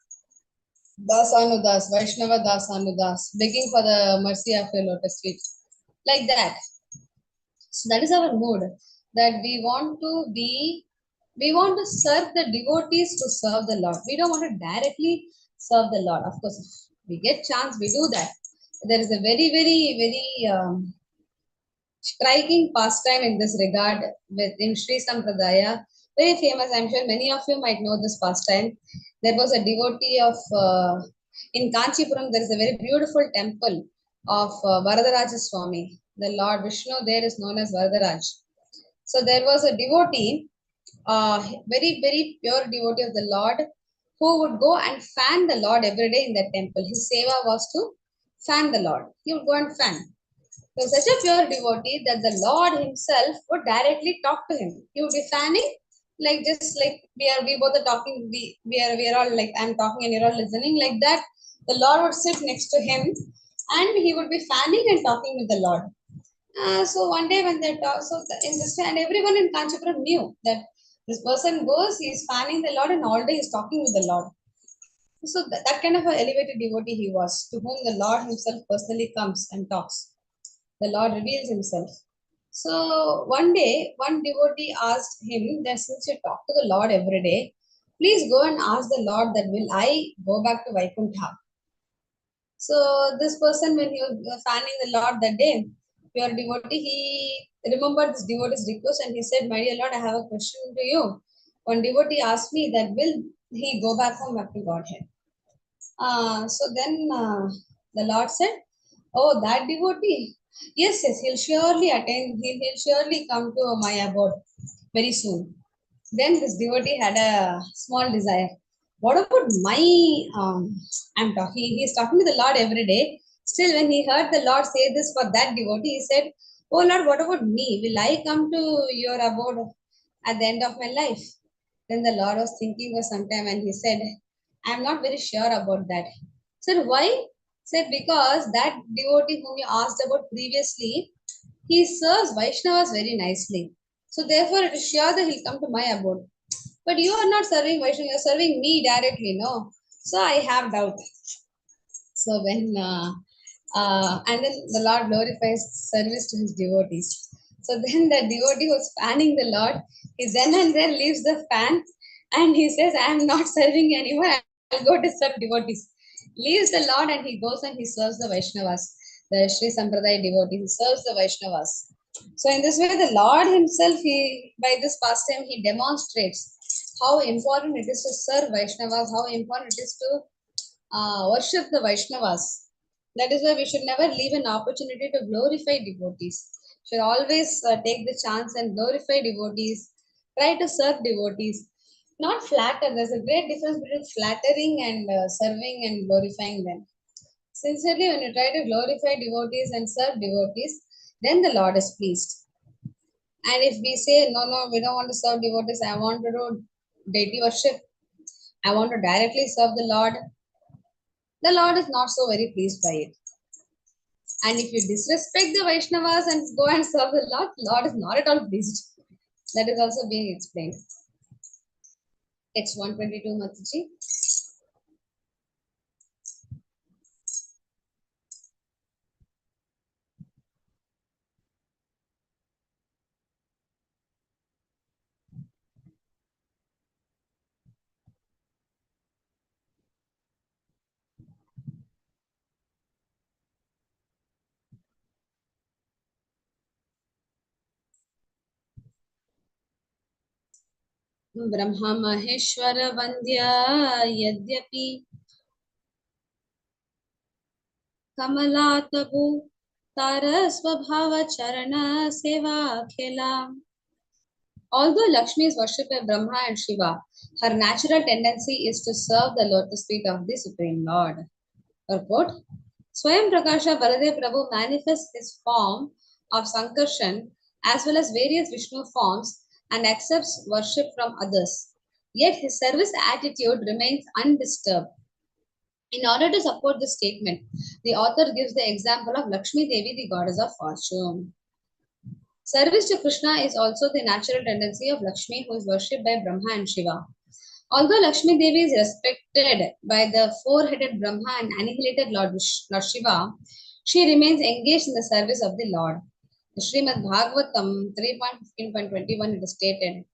Dasanudas, Vaishnava Dasanudas, begging for the mercy of your lotus feet. Like that. So that is our mood, that we want to serve the devotees to serve the Lord. We don't want to directly serve the Lord. Of course, if we get chance, we do that. There is a very, very, very striking pastime in this regard in Sri Sampradaya. Very famous, I'm sure many of you might know this pastime. There was a devotee of, in Kanchipuram, there is a very beautiful temple of Varadaraja Swami. The Lord Vishnu there is known as Varadaraj. So there was a devotee, very, very pure devotee of the Lord, who would go and fan the Lord every day in that temple. His seva was to fan the Lord. He would go and fan. So such a pure devotee that the Lord himself would directly talk to him. He would be fanning, like just like we both are talking, we are all like I'm talking and you're all listening, like that. The Lord would sit next to him and he would be fanning and talking with the Lord. So one day when they talk, so in this and everyone in Kanchipuram knew that this person goes, he is fanning the Lord and all day he is talking with the Lord. So that kind of an elevated devotee he was, to whom the Lord himself personally comes and talks. The Lord reveals himself. So one day, one devotee asked him that since you talk to the Lord every day, please go and ask the Lord that will I go back to Vaikuntha. So this person, when he was fanning the Lord that day, pure devotee, he remembered this devotee's request and he said, my dear Lord, I have a question to you. One devotee asked me that will he go back home back to Godhead. So then the Lord said, oh, that devotee? Yes, he'll surely attain, he'll surely come to my abode very soon. Then this devotee had a small desire. What about my, he's talking to the Lord every day. Still, when he heard the Lord say this for that devotee, he said, oh Lord, what about me? Will I come to your abode at the end of my life? Then the Lord was thinking for some time and he said, I'm not very sure about that. Said, why? Said, because that devotee whom you asked about previously, he serves Vaishnavas very nicely. So therefore, it is sure that he'll come to my abode. But you are not serving Vaishnava, you are serving me directly, no? So I have doubt. So when, and then the Lord glorifies service to his devotees. So then the devotee who's fanning the Lord, he then and there leaves the fan and he says, I am not serving anyone, I'll go to serve devotees. Leaves the Lord and he goes and he serves the Vaishnavas, the Sri Sampradaya devotees, he serves the Vaishnavas. So in this way, the Lord himself, by this pastime, he demonstrates how important it is to serve Vaishnavas, how important it is to worship the Vaishnavas. That is why we should never leave an opportunity to glorify devotees. Should always take the chance and glorify devotees. Try to serve devotees, not flatter. There's a great difference between flattering and serving and glorifying them. Sincerely, when you try to glorify devotees and serve devotees, then the Lord is pleased. And if we say, no, no, we don't want to serve devotees, I want to do deity worship, I want to directly serve the Lord is not so very pleased by it. And if you disrespect the Vaishnavas and go and serve the Lord is not at all pleased. That is also being explained. Text 122, Mataji. Brahma Maheshwara Vandhya Yadyapi Kamalatabu Tara Swabhava Charana Seva Khela. Although Lakshmi is worshipped by Brahma and Shiva, her natural tendency is to serve the lotus feet of the Supreme Lord. Purport: Swayam Prakasha Baladev Prabhu manifests his form of Sankarshan as well as various Vishnu forms and accepts worship from others. Yet his service attitude remains undisturbed. In order to support this statement, the author gives the example of Lakshmi Devi, the goddess of fortune. Service to Krishna is also the natural tendency of Lakshmi, who is worshipped by Brahma and Shiva. Although Lakshmi Devi is respected by the four-headed Brahma and annihilated Lord Shiva, she remains engaged in the service of the Lord. The Srimad Bhagavatam 3.15.21 it is stated,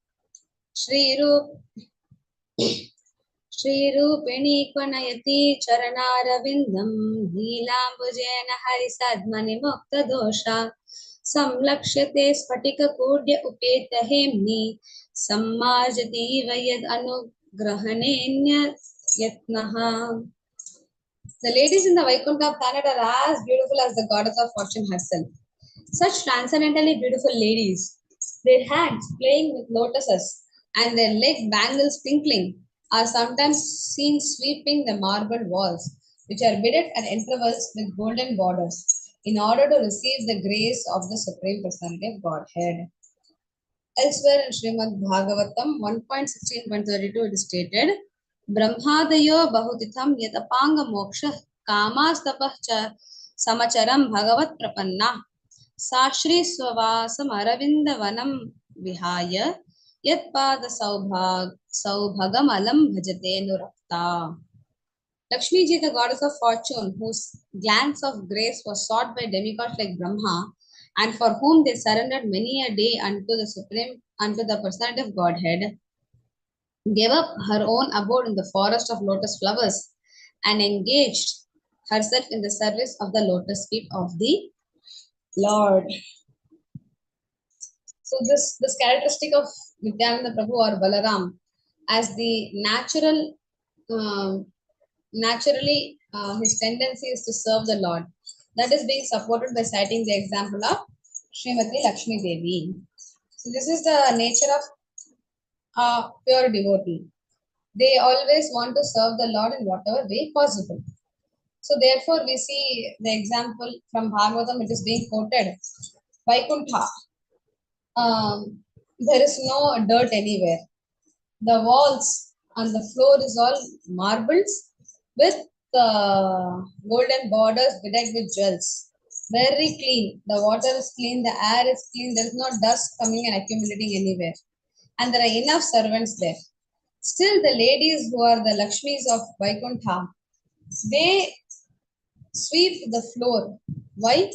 Shrirupini Kvanayati Charanaravindam Neelambujena Harisadmani Mukta Dosha Samlakshate Spatika Kudya Upeta Hemni Sammajati Vayad Anugrahanenya Yatnaha. The ladies in the Vaikuntha planet are as beautiful as the goddess of fortune herself. Such transcendently beautiful ladies, their hands playing with lotuses and their leg bangles twinkling, are sometimes seen sweeping the marble walls, which are beaded at intervals with golden borders, in order to receive the grace of the Supreme Personality of Godhead. Elsewhere in Srimad Bhagavatam 1.16.32 it is stated, Brahmadayo bahutitham yatapanga moksha kamastapah cha samacharam bhagavat prapanna Sashri Swavasam Aravindavanam Vihaya Yatpada Saubhagam Alam Bhajate Nurakta. Lakshmi Ji, the goddess of fortune, whose glance of grace was sought by demigods like Brahma, and for whom they surrendered many a day unto the personality of Godhead, gave up her own abode in the forest of lotus flowers and engaged herself in the service of the lotus feet of the Lord. So this characteristic of Nityananda Prabhu or Balaram as the naturally his tendency is to serve the Lord. That is being supported by citing the example of Srimati Lakshmi Devi. So this is the nature of a pure devotee. They always want to serve the Lord in whatever way possible. So therefore we see the example from Bhagavatam, it is being quoted. Vaikuntha. There is no dirt anywhere. The walls and the floor is all marbles with golden borders bedecked with jewels. Very clean. The water is clean, the air is clean, there is no dust coming and accumulating anywhere. And there are enough servants there. Still, the ladies who are the Lakshmis of Vaikuntha, they sweep the floor. Why?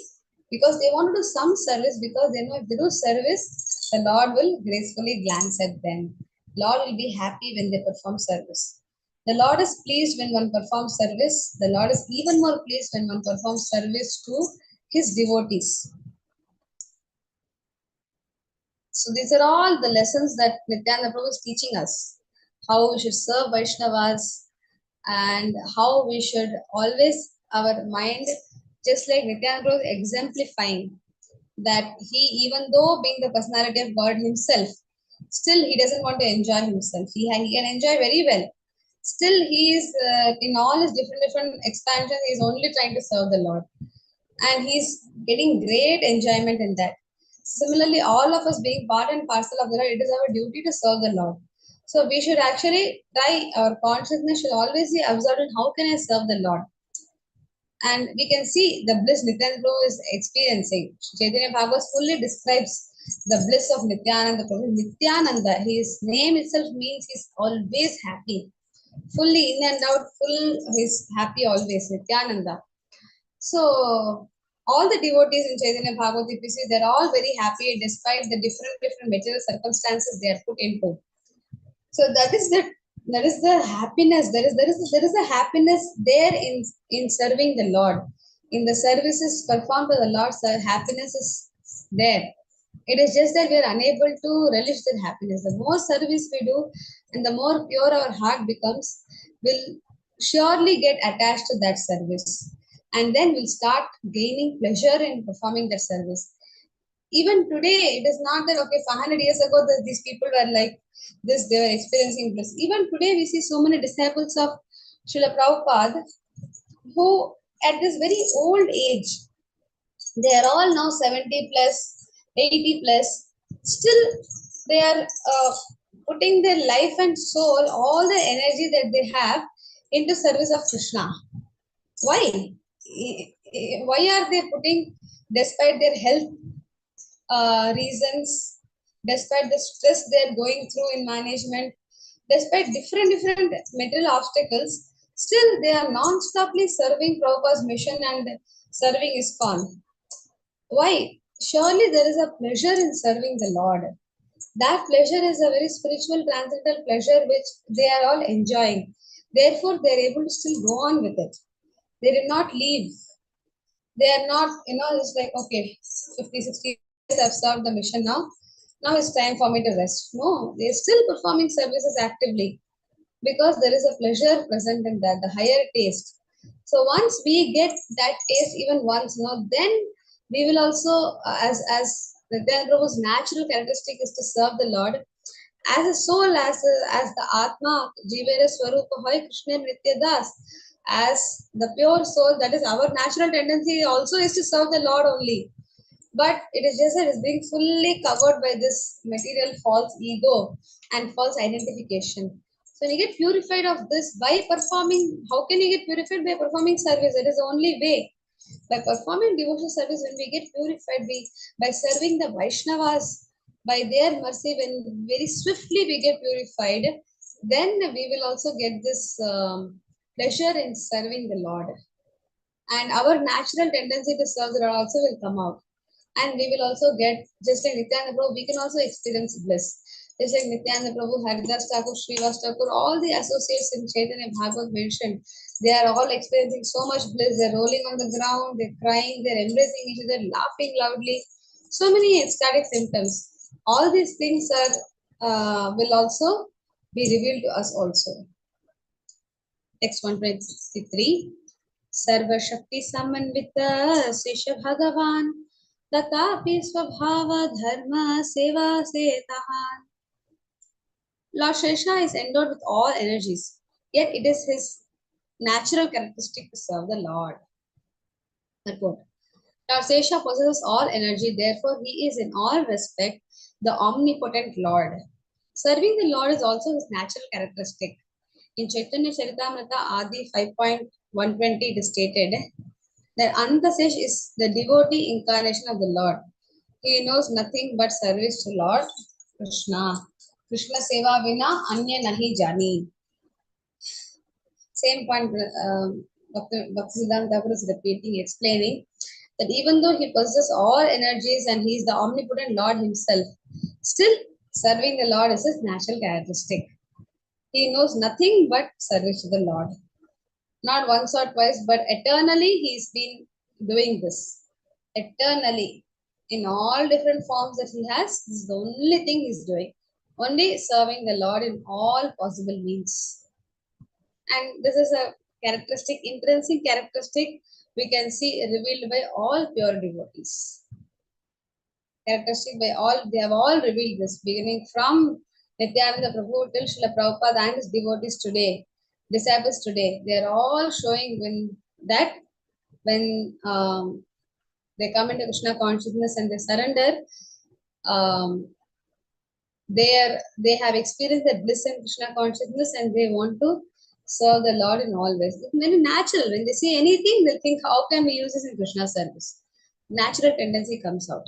Because they want to do some service, because they know if they do service, the Lord will gracefully glance at them. Lord will be happy when they perform service. The Lord is pleased when one performs service. The Lord is even more pleased when one performs service to his devotees. So these are all the lessons that Nityananda Prabhu is teaching us. How we should serve Vaishnavas and how we should always, our mind, just like Nityananda was exemplifying, that he, even though being the personality of God himself, still he doesn't want to enjoy himself. He can enjoy very well. Still, he is in all his different expansions. He is only trying to serve the Lord, and he's getting great enjoyment in that. Similarly, all of us being part and parcel of the Lord, it is our duty to serve the Lord. So we should actually try, our consciousness should always be absorbed in how can I serve the Lord. And we can see the bliss Nityananda Prabhu is experiencing. Chaitanya Bhagavata fully describes the bliss of Nityananda Prabhu. Nityananda, his name itself means he's always happy. Fully in and out, he's happy always, Nityananda. So all the devotees in Chaitanya Bhagavata, if you see, they're all very happy despite the different material circumstances they are put into. So that is the happiness. There is a happiness there in serving the Lord. In the services performed to the Lord, happiness is there. It is just that we are unable to relish that happiness. The more service we do and the more pure our heart becomes, we'll surely get attached to that service. And then we'll start gaining pleasure in performing that service. Even today, it is not that, okay, 500 years ago, these people were like this, they were experiencing bliss. Even today, we see so many disciples of Srila Prabhupada who, at this very old age, they are all now 70 plus, 80 plus, still they are putting their life and soul, all the energy that they have, into service of Krishna. Why? Why are they putting, despite their health reasons, despite the stress they are going through in management, despite different material obstacles, still they are non-stoply serving Prabhupada's mission and serving ISKCON. Why? Surely there is a pleasure in serving the Lord. That pleasure is a very spiritual, transcendental pleasure which they are all enjoying. Therefore, they are able to still go on with it. They did not leave. They are not, it's like, okay, 50, 60 years I've served the mission now. Now it's time for me to rest. No, they're still performing services actively because there is a pleasure present in that, the higher taste. So once we get that taste even once, then we will also, as Nityananda Prabhu's natural characteristic is to serve the Lord as a soul, as the Atma, Jivere Swarupa Hoy Krishna Nitya Das, as the pure soul, that is our natural tendency also is to serve the Lord only. But it is just that it's being fully covered by this material false ego and false identification. So when you get purified of this by performing, how can you get purified? By performing service. That is the only way. By performing devotional service, when we get purified, by serving the Vaishnavas, by their mercy, when very swiftly we get purified, then we will also get this pleasure in serving the Lord. And our natural tendency to serve the Lord also will come out. And we will also get, just like Nityananda Prabhu, we can also experience bliss. Just like Nityananda Prabhu, Haridas Thakur, Srivas Thakur, all the associates in Chaitanya Bhagavad mentioned, they are all experiencing so much bliss. They're rolling on the ground, they're crying, they're embracing each other, laughing loudly. So many ecstatic symptoms. All these things will also be revealed to us also. Text 123. Sarva Shakti Samanvita Sesha Bhagavan Tatapi Swabhava Dharma Seva Setahan. Lord Shesha is endowed with all energies, yet it is his natural characteristic to serve the Lord. Lord Shesha possesses all energy, therefore he is in all respect the omnipotent Lord. Serving the Lord is also his natural characteristic. In Chaitanya Charitamrita Adi 5.120 it is stated that Anantasesh is the devotee incarnation of the Lord. He knows nothing but service to Lord Krishna. Krishna seva vina anya nahi jani. Same point Bhaktisiddhanta Thakur is repeating, explaining that even though he possesses all energies and he is the omnipotent Lord himself, still serving the Lord is his natural characteristic. He knows nothing but service to the Lord. Not once or twice, but eternally he's been doing this. Eternally. In all different forms that he has, this is the only thing he's doing. Only serving the Lord in all possible means. And this is a characteristic, intrinsic characteristic we can see revealed by all pure devotees. Characteristic by all, they have all revealed this, beginning from Nityananda Prabhu till Srila Prabhupada and his devotees today, disciples today. They are all showing when they come into Krishna consciousness and they surrender, um, they have experienced that bliss in Krishna consciousness and they want to serve the Lord in all ways. It's very natural. When they see anything, they'll think, how can we use this in Krishna service? Natural tendency comes out.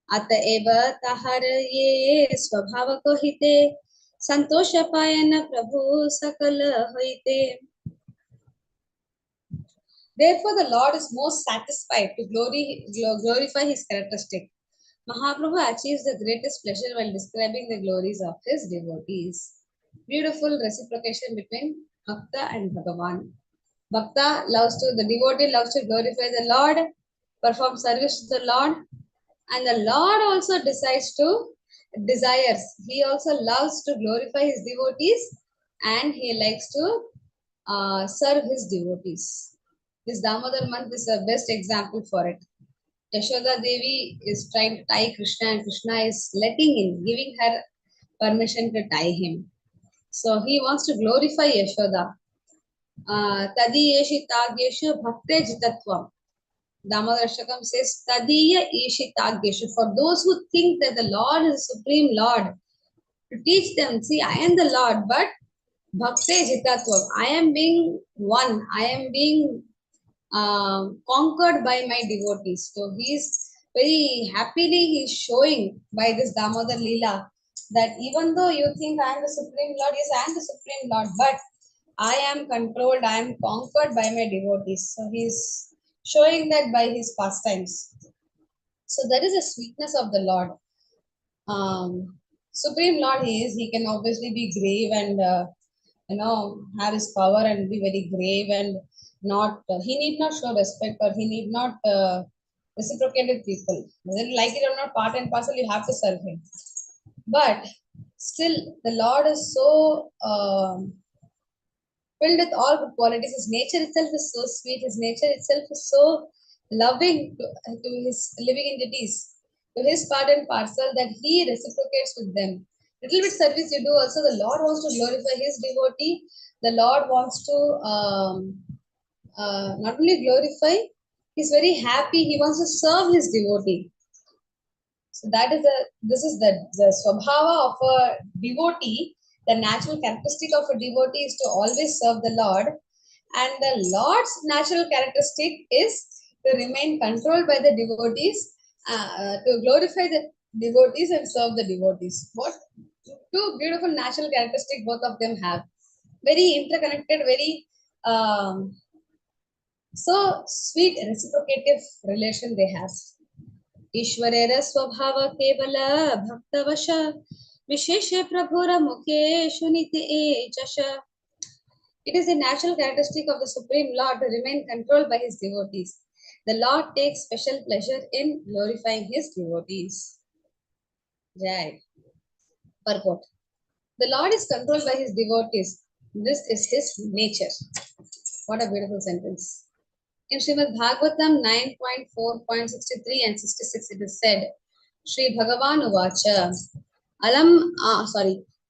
अतएव ताहरये स्वभाव को हिते संतोष पायन प्रभु सकल होइते. Therefore, the Lord is most satisfied to glorify his characteristic. Mahaprabhu achieves the greatest pleasure while describing the glories of his devotees. Beautiful reciprocation between Bhakta and Bhagavan. The devotee loves to glorify the Lord, perform service to the Lord, and the Lord also desires. He also loves to glorify his devotees and he likes to serve his devotees. This Damodar month is the best example for it. Yashoda Devi is trying to tie Krishna and Krishna is giving her permission to tie him. So he wants to glorify Yashoda. Tadiyeshi tagyeshu bhakte jitatvam. Damodar Shakam says, Tadiya ishi tagyeshu. For those who think that the Lord is the Supreme Lord, to teach them, see, I am the Lord, but bhakte jitatvam. I am being one. I am being conquered by my devotees. So he's very happily he's showing by this Damodar Leela that even though you think I am the Supreme Lord, yes, I am the Supreme Lord, but I am controlled, I am conquered by my devotees. So he's showing that by his pastimes. So that is the sweetness of the Lord. Supreme Lord he can obviously be grave and have his power and be very grave and not he need not show respect or he need not reciprocate with people. Whether you like it or not, part and parcel, you have to serve him. But still, the Lord is so filled with all good qualities. His nature itself is so sweet. His nature itself is so loving to his living entities, to his part and parcel, that he reciprocates with them. Little bit service you do also, the Lord wants to glorify his devotee. The Lord wants to not only glorify, he's very happy. He wants to serve his devotee. So this is the swabhava of a devotee. The natural characteristic of a devotee is to always serve the Lord. And the Lord's natural characteristic is to remain controlled by the devotees, to glorify the devotees and serve the devotees. What two beautiful natural characteristics both of them have. Very interconnected, very so sweet reciprocative relation they have. ईश्वरेर स्वभाव केवल भक्तवश विशेष प्रभुर मुखे शुनिते एचश. It is a natural characteristic of the Supreme Lord to remain controlled by his devotees. The Lord takes special pleasure in glorifying his devotees. Right. Purport. The Lord is controlled by his devotees. This is his nature. What a beautiful sentence. In Srimad Bhagavatam 9.4.63 and 66, it is said, Shri Bhagavan Uvacha,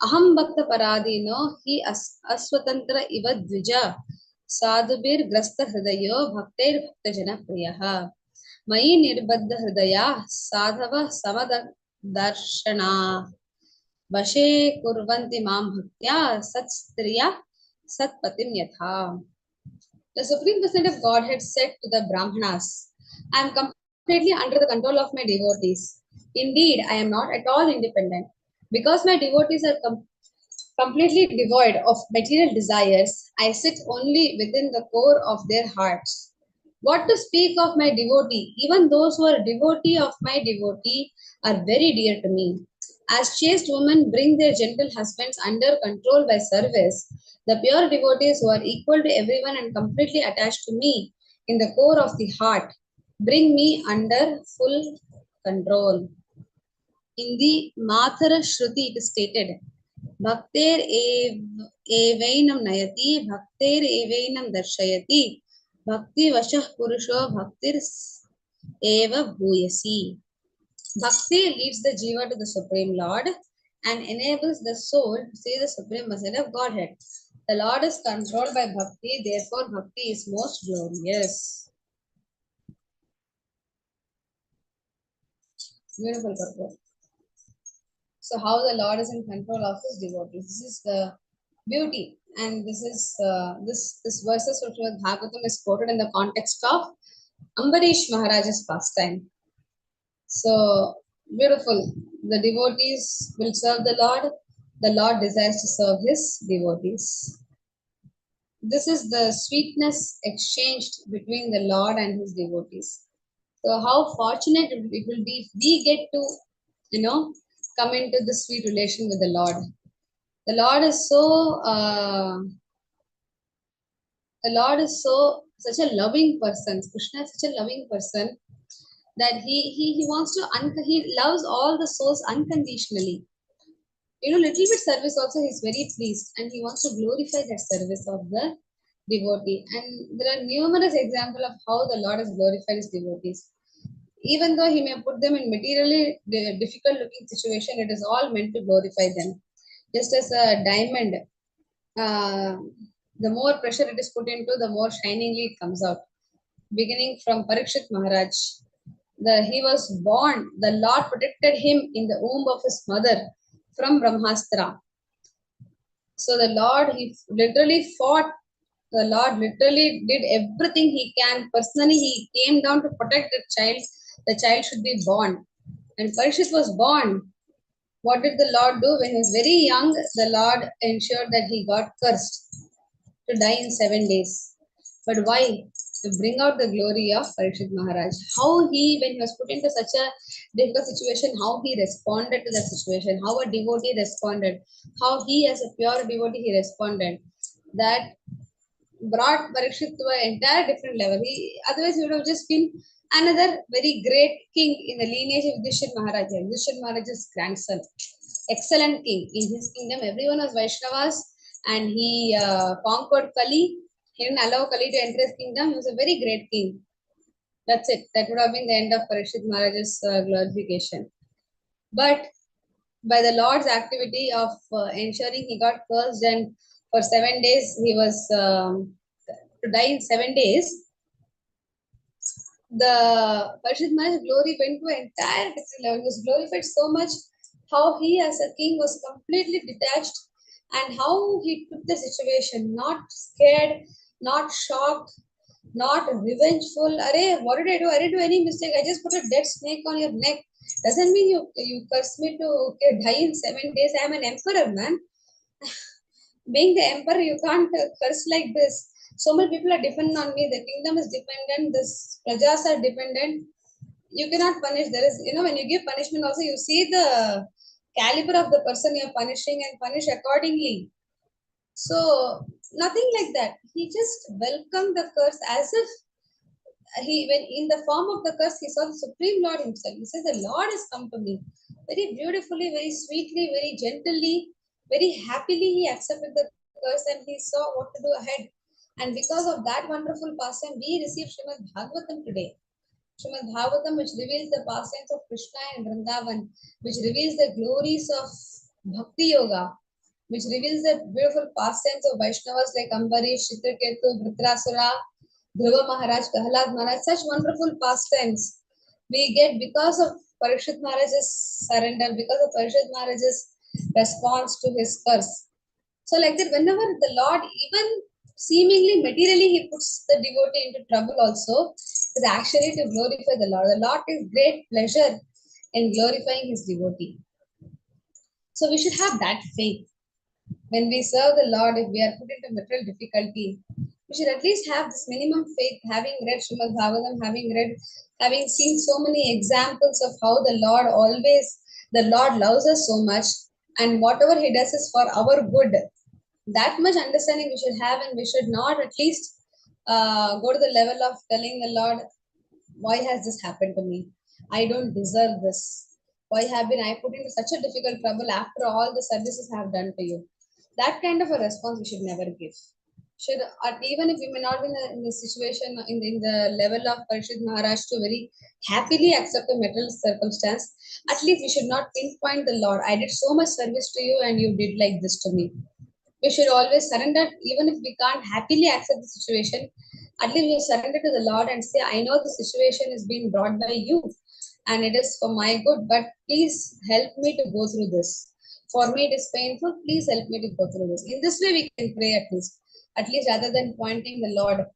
Aham Bhakta Paradino hi aswatantra iva dvija sadhubir grasta hridayo bhaktair bhaktajana priyaha mayi nirbaddha hridaya sadhava samadarshana vashe kurvanti mam bhaktya satstriya satpatim yatha. The Supreme Personality of Godhead said to the Brahmanas, I am completely under the control of my devotees. Indeed, I am not at all independent. Because my devotees are completely devoid of material desires, I sit only within the core of their hearts. What to speak of my devotee? Even those who are devotee of my devotee are very dear to me. As chaste women bring their gentle husbands under control by service, the pure devotees who are equal to everyone and completely attached to me in the core of the heart bring me under full control. In the Mathara Shruti, it is stated, Bhakter evainam nayati, bhakter evainam darshayati, bhakti vashah purusho bhaktir eva bhuyasi. Bhakti leads the jiva to the Supreme Lord and enables the soul to see the Supreme Message of Godhead. The Lord is controlled by Bhakti, therefore Bhakti is most glorious. Beautiful purport. So how the Lord is in control of his devotees. This is the beauty, and this is this verses of Srimad Bhagavatam is quoted in the context of Ambarish Maharaj's pastime. So beautiful. The devotees will serve the Lord. The Lord desires to serve his devotees. This is the sweetness exchanged between the Lord and his devotees. So how fortunate it will be if we get to, come into this sweet relation with the Lord. The Lord is such a loving person. Krishna is such a loving person that he wants to he loves all the souls unconditionally. Little bit service also he's very pleased, and he wants to glorify that service of the devotee. And there are numerous examples of how the Lord has glorified his devotees. Even though he may put them in materially difficult looking situation, it is all meant to glorify them. Just as a diamond, the more pressure it is put into, the more shiningly it comes out. Beginning from Parikshit Maharaj, he was born, the Lord protected him in the womb of his mother from Brahmastra. So the Lord, he literally fought. The Lord literally did everything he can. Personally, he came down to protect the child. The child should be born. And Parikshit was born. What did the Lord do? When he was very young, the Lord ensured that he got cursed to die in 7 days. But why? To bring out the glory of Parikshit Maharaj. How he, when he was put into such a difficult situation, how he responded to that situation, how a devotee responded, how he as a pure devotee, he responded. That brought Parikshit to an entire different level. Otherwise, he would have just been another very great king in the lineage of Yudhishthir Maharaj. Yudhishthir Maharaj's grandson. Excellent king. In his kingdom, everyone was Vaishnavas, and he conquered Kali. He didn't allow Kali to enter his kingdom. He was a very great king. That's it. That would have been the end of Parikshit Maharaj's glorification. But by the Lord's activity of ensuring he got cursed, and for 7 days he was to die in 7 days, the Parikshit Maharaj's glory went to an entire different level. He was glorified so much how he as a king was completely detached, and how he took the situation, not scared, not shocked, not revengeful. Arey, what did I do? I didn't do any mistake. I just put a dead snake on your neck. Doesn't mean you curse me to die in 7 days. I am an emperor, man. Being the emperor, you can't curse like this. So many people are dependent on me. The kingdom is dependent. This prajas are dependent. You cannot punish. There is, when you give punishment also, you see the caliber of the person you are punishing and punish accordingly. So nothing like that. He just welcomed the curse as if when in the form of the curse, he saw the Supreme Lord himself. He says, the Lord has come to me. Very beautifully, very sweetly, very gently, very happily he accepted the curse, and he saw what to do ahead. And because of that wonderful pastime, we receive Srimad Bhagavatam today. Srimad Bhagavatam, which reveals the pastimes of Krishna and Vrindavan, which reveals the glories of Bhakti Yoga, which reveals the beautiful pastimes of Vaishnavas like Ambarish, Chitraketu, Vritrasura, Dhruva Maharaj, Prahlad Maharaj, such wonderful pastimes we get because of Parikshit Maharaj's surrender, because of Parikshit Maharaj's response to his curse. So like that, whenever the Lord, even seemingly materially, he puts the devotee into trouble also, is actually to glorify the Lord. The Lord takes great pleasure in glorifying his devotee. So we should have that faith. When we serve the Lord, if we are put into material difficulty, we should at least have this minimum faith, having read Srimad Bhagavatam, having seen so many examples of how the Lord loves us so much, and whatever he does is for our good. That much understanding we should have, and we should not at least go to the level of telling the Lord, why has this happened to me? I don't deserve this. Why have been I put into such a difficult trouble after all the services I have done to you? That kind of a response we should never give. Should, even if we may not be in the situation, in the level of Parishad Maharaj to very happily accept a material circumstance, at least we should not pinpoint the Lord. I did so much service to you and you did like this to me. We should always surrender, even if we can't happily accept the situation. At least we surrender to the Lord and say, I know the situation is being brought by you and it is for my good, but please help me to go through this. For me, it is painful. Please help me to go through this. In this way, we can pray at least rather than pointing the Lord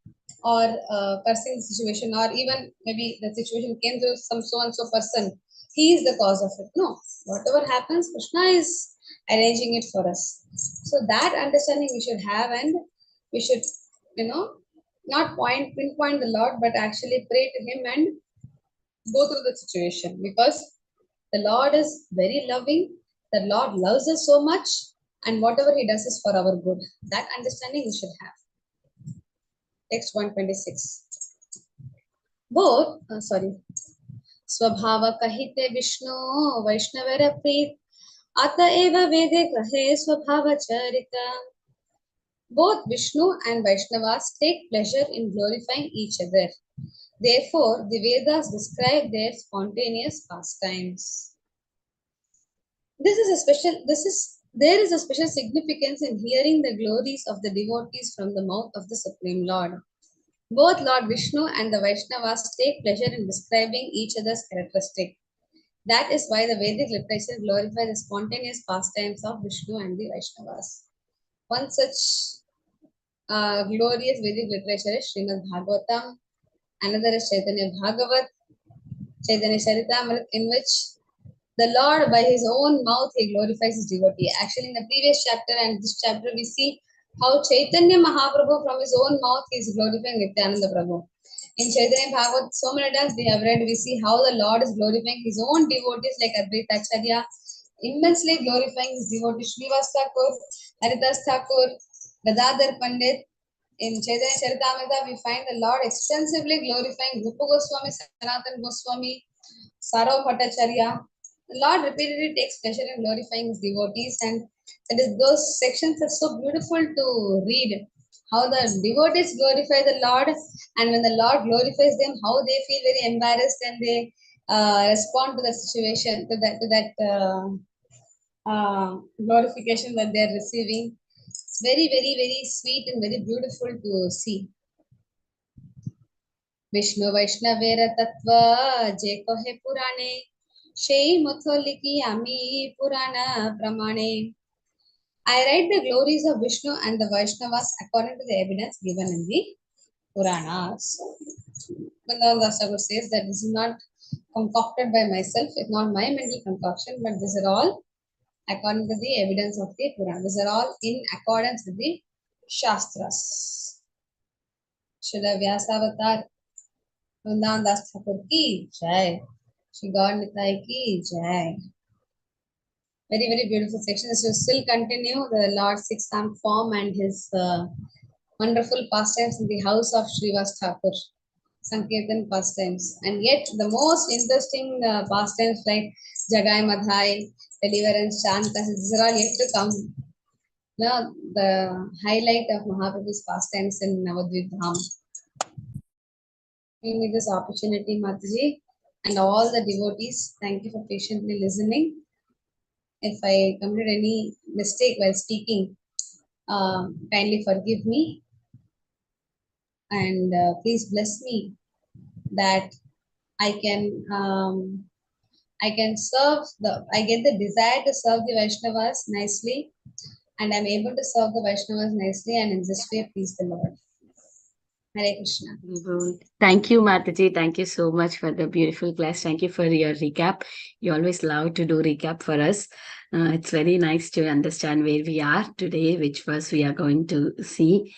or cursing the situation, or even maybe the situation came through some so and so person. He is the cause of it. No, whatever happens, Krishna is arranging it for us. So that understanding we should have, and we should, not pinpoint the Lord, but actually pray to Him and go through the situation, because the Lord is very loving. The Lord loves us so much, and whatever He does is for our good. That understanding we should have. Text 126. Both, स्वभाव कहिते विष्णु वैष्णवर प्रीत अतएव वेदे कहे स्वभाव चरित. Both Vishnu and Vaishnavas take pleasure in glorifying each other. Therefore, the Vedas describe their spontaneous pastimes. There is a special significance in hearing the glories of the devotees from the mouth of the Supreme Lord. Both Lord Vishnu and the Vaishnavas take pleasure in describing each other's characteristic. That is why the Vedic literature glorifies the spontaneous pastimes of Vishnu and the Vaishnavas. One such glorious Vedic literature is Srimad Bhagavatam. Another is Caitanya Bhagavat, Chaitanya Charitamrita, in which the Lord, by His own mouth, He glorifies His devotee. Actually, in the previous chapter and this chapter, we see how Chaitanya Mahaprabhu, from his own mouth, he is glorifying Nityananda Prabhu. In Chaitanya Bhagavat, so many times we have read, we see how the Lord is glorifying His own devotees like Advaita Acharya, immensely glorifying His devotees, Srivas Thakur, Haridas Thakur, Gadadhar Pandit. In Chaitanya Charitamrita, we find the Lord extensively glorifying Rupa Goswami, Sanatana Goswami, Sarva Bhattacharya. The Lord repeatedly takes pleasure in glorifying His devotees, and those sections are so beautiful to read. How the devotees glorify the Lord, and when the Lord glorifies them, how they feel very embarrassed and they respond to the situation, to that glorification that they are receiving. It's very, very, very sweet and very beautiful to see. Vishnu Vaishnavera Tattva Je Kohe Purane Shei Mutholiki Ami Purana Pramane. I write the glories of Vishnu and the Vaishnavas according to the evidence given in the Puranas. Vrindavan Thakur says that this is not concocted by myself, it's not my mental concoction, but these are all according to the evidence of the Purana. These are all in accordance with the Shastras. Srila Vyasavatar Vrindavan Thakur ki jai. Shri God Nitai ki jai. Very, very beautiful section. This will still continue the Lord's six-armed form and His wonderful pastimes in the house of Srivas Thakur, Sankirtan pastimes. And yet, the most interesting pastimes like Jagai Madhai, Deliverance, Shanta, these are all yet to come. Now, the highlight of Mahaprabhu's pastimes in Navadvip Dham. Giving me this opportunity, Mataji, and all the devotees, thank you for patiently listening. If I committed any mistake while speaking, kindly forgive me, and please bless me that I can serve I get the desire to serve the Vaishnavas nicely, and I'm able to serve the Vaishnavas nicely, and in this way please the Lord. Hare Krishna. Thank you, Mataji. Thank you so much for the beautiful class. Thank you for your recap. You always love to do recap for us. It's very nice to understand where we are today, which verse we are going to see.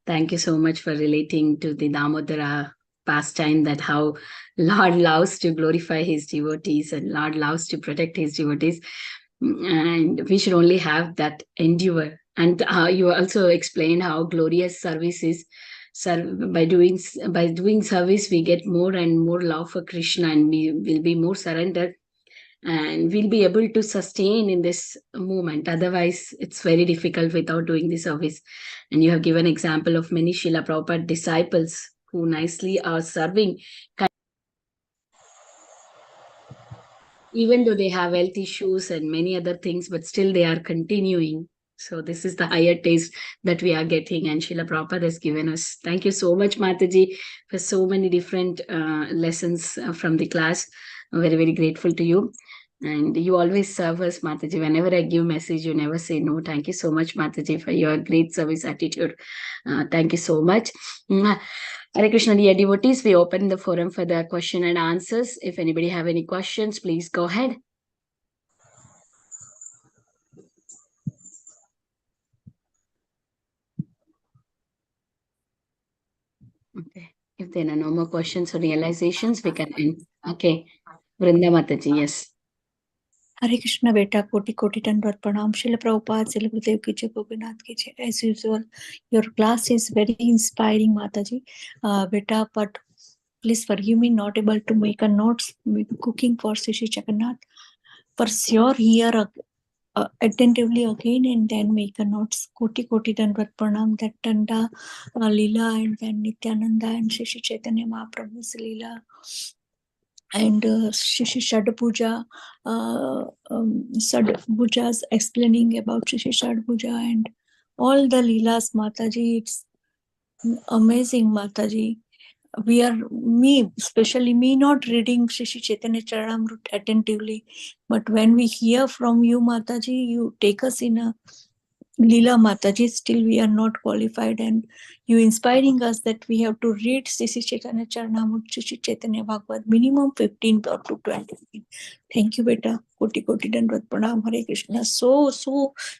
Thank you so much for relating to the Damodara pastime, that how Lord loves to glorify His devotees and Lord loves to protect His devotees. And we should only have that endeavor. And you also explained how glorious service is. By doing service, we get more and more love for Krishna, and we will be more surrendered. and we'll be able to sustain in this movement. Otherwise, it's very difficult without doing the service. And you have given example of many Srila Prabhupada disciples who nicely are serving, even though they have health issues and many other things, but still they are continuing. So this is the higher taste that we are getting, and Srila Prabhupada has given us. Thank you so much, Mataji, for so many different lessons from the class. I'm very, very grateful to you. And you always serve us, Mataji. Whenever I give message, you never say no. Thank you so much, Mataji, for your great service attitude. Thank you so much. Hare Krishna, dear devotees, we open the forum for the question and answers. If anybody have any questions, please go ahead. Okay. If there are no more questions or realizations, we can end. Okay. Vrinda Mataji, yes. Hare Krishna beta, koti koti dandavat pranam. Srila Prabhupada, Srila Gurudev ki jai, Gopinath ki jai. As usual, your class is very inspiring, Mataji. Beta, but please forgive me, not able to make a notes cooking for Sri Jagannath. For sure, hear attentively again and then make a notes. Koti koti dandavat pranam. That Tanda Leela and then Nityananda and Shri Chaitanya Mahaprabhu's Leela. And Shri Shadbhuja, Shadbhuja's explaining about Shri Shadbhuja and all the Leelas, Mataji. It's amazing, Mataji. Especially me, not reading Shri Chaitanya Charitamrita attentively, but when we hear from you, Mataji, you take us in a Leela, Mataji. Still we are not qualified, and you inspiring us that we have to read Shri Chaitanya Charitamrita, Shri Chaitanya Bhagavata, minimum 15 or to 20. Thank you, beta. Koti koti dandavat pranam. Hare Krishna. So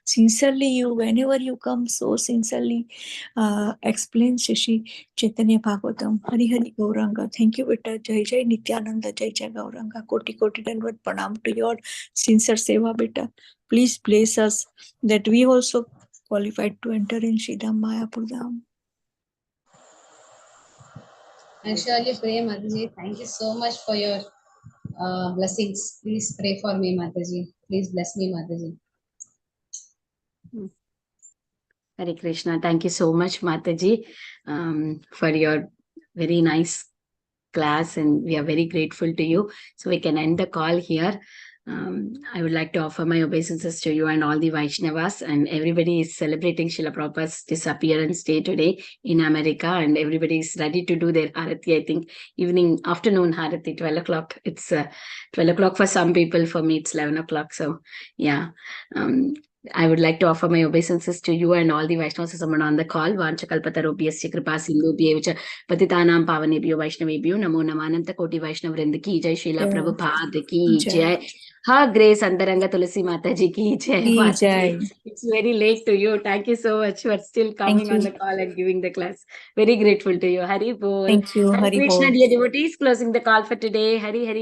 sincerely, you whenever you come, so sincerely explain Shri Chaitanya Bhagavatam. Hari Hari Gauranga. Thank you, beta. Jai Jai Nityananda. Jai Jai Gauranga. Koti koti dandavat pranam to your sincere seva, beta. Please bless us that we also qualified to enter in Sridham Mayapur Dham. I surely pray, Mataji. Thank you so much for your blessings. Please pray for me, Mataji. Please bless me, Mataji. Hare Krishna. Thank you so much, Mataji, for your very nice class, and we are very grateful to you. So we can end the call here. I would like to offer my obeisances to you and all the Vaishnavas, and everybody is celebrating Srila Prabhupada's disappearance day today in America, and everybody is ready to do their Harati. I think afternoon Harati, 12 o'clock. It's 12 o'clock for some people. For me, it's 11 o'clock. So yeah. I would like to offer my obeisances to you and all the Vaishnavas on the call. Vanchakalpatarobhyasya kripa sindhubhyevacha patitanam pavanebhyo Vaishnavebhyo namo namananta koti Vaishnavrinda ki jai. Srila Prabhupada ki jai. Her Grace Antaranga Tulasi Mataji ki jai. It's very late to you. Thank you so much for still coming on the call and giving the class. Very grateful to you. Hari Bol. Thank you. Hare Hari Krishna, Bol. dear devotees, closing the call for today. Hari Hari.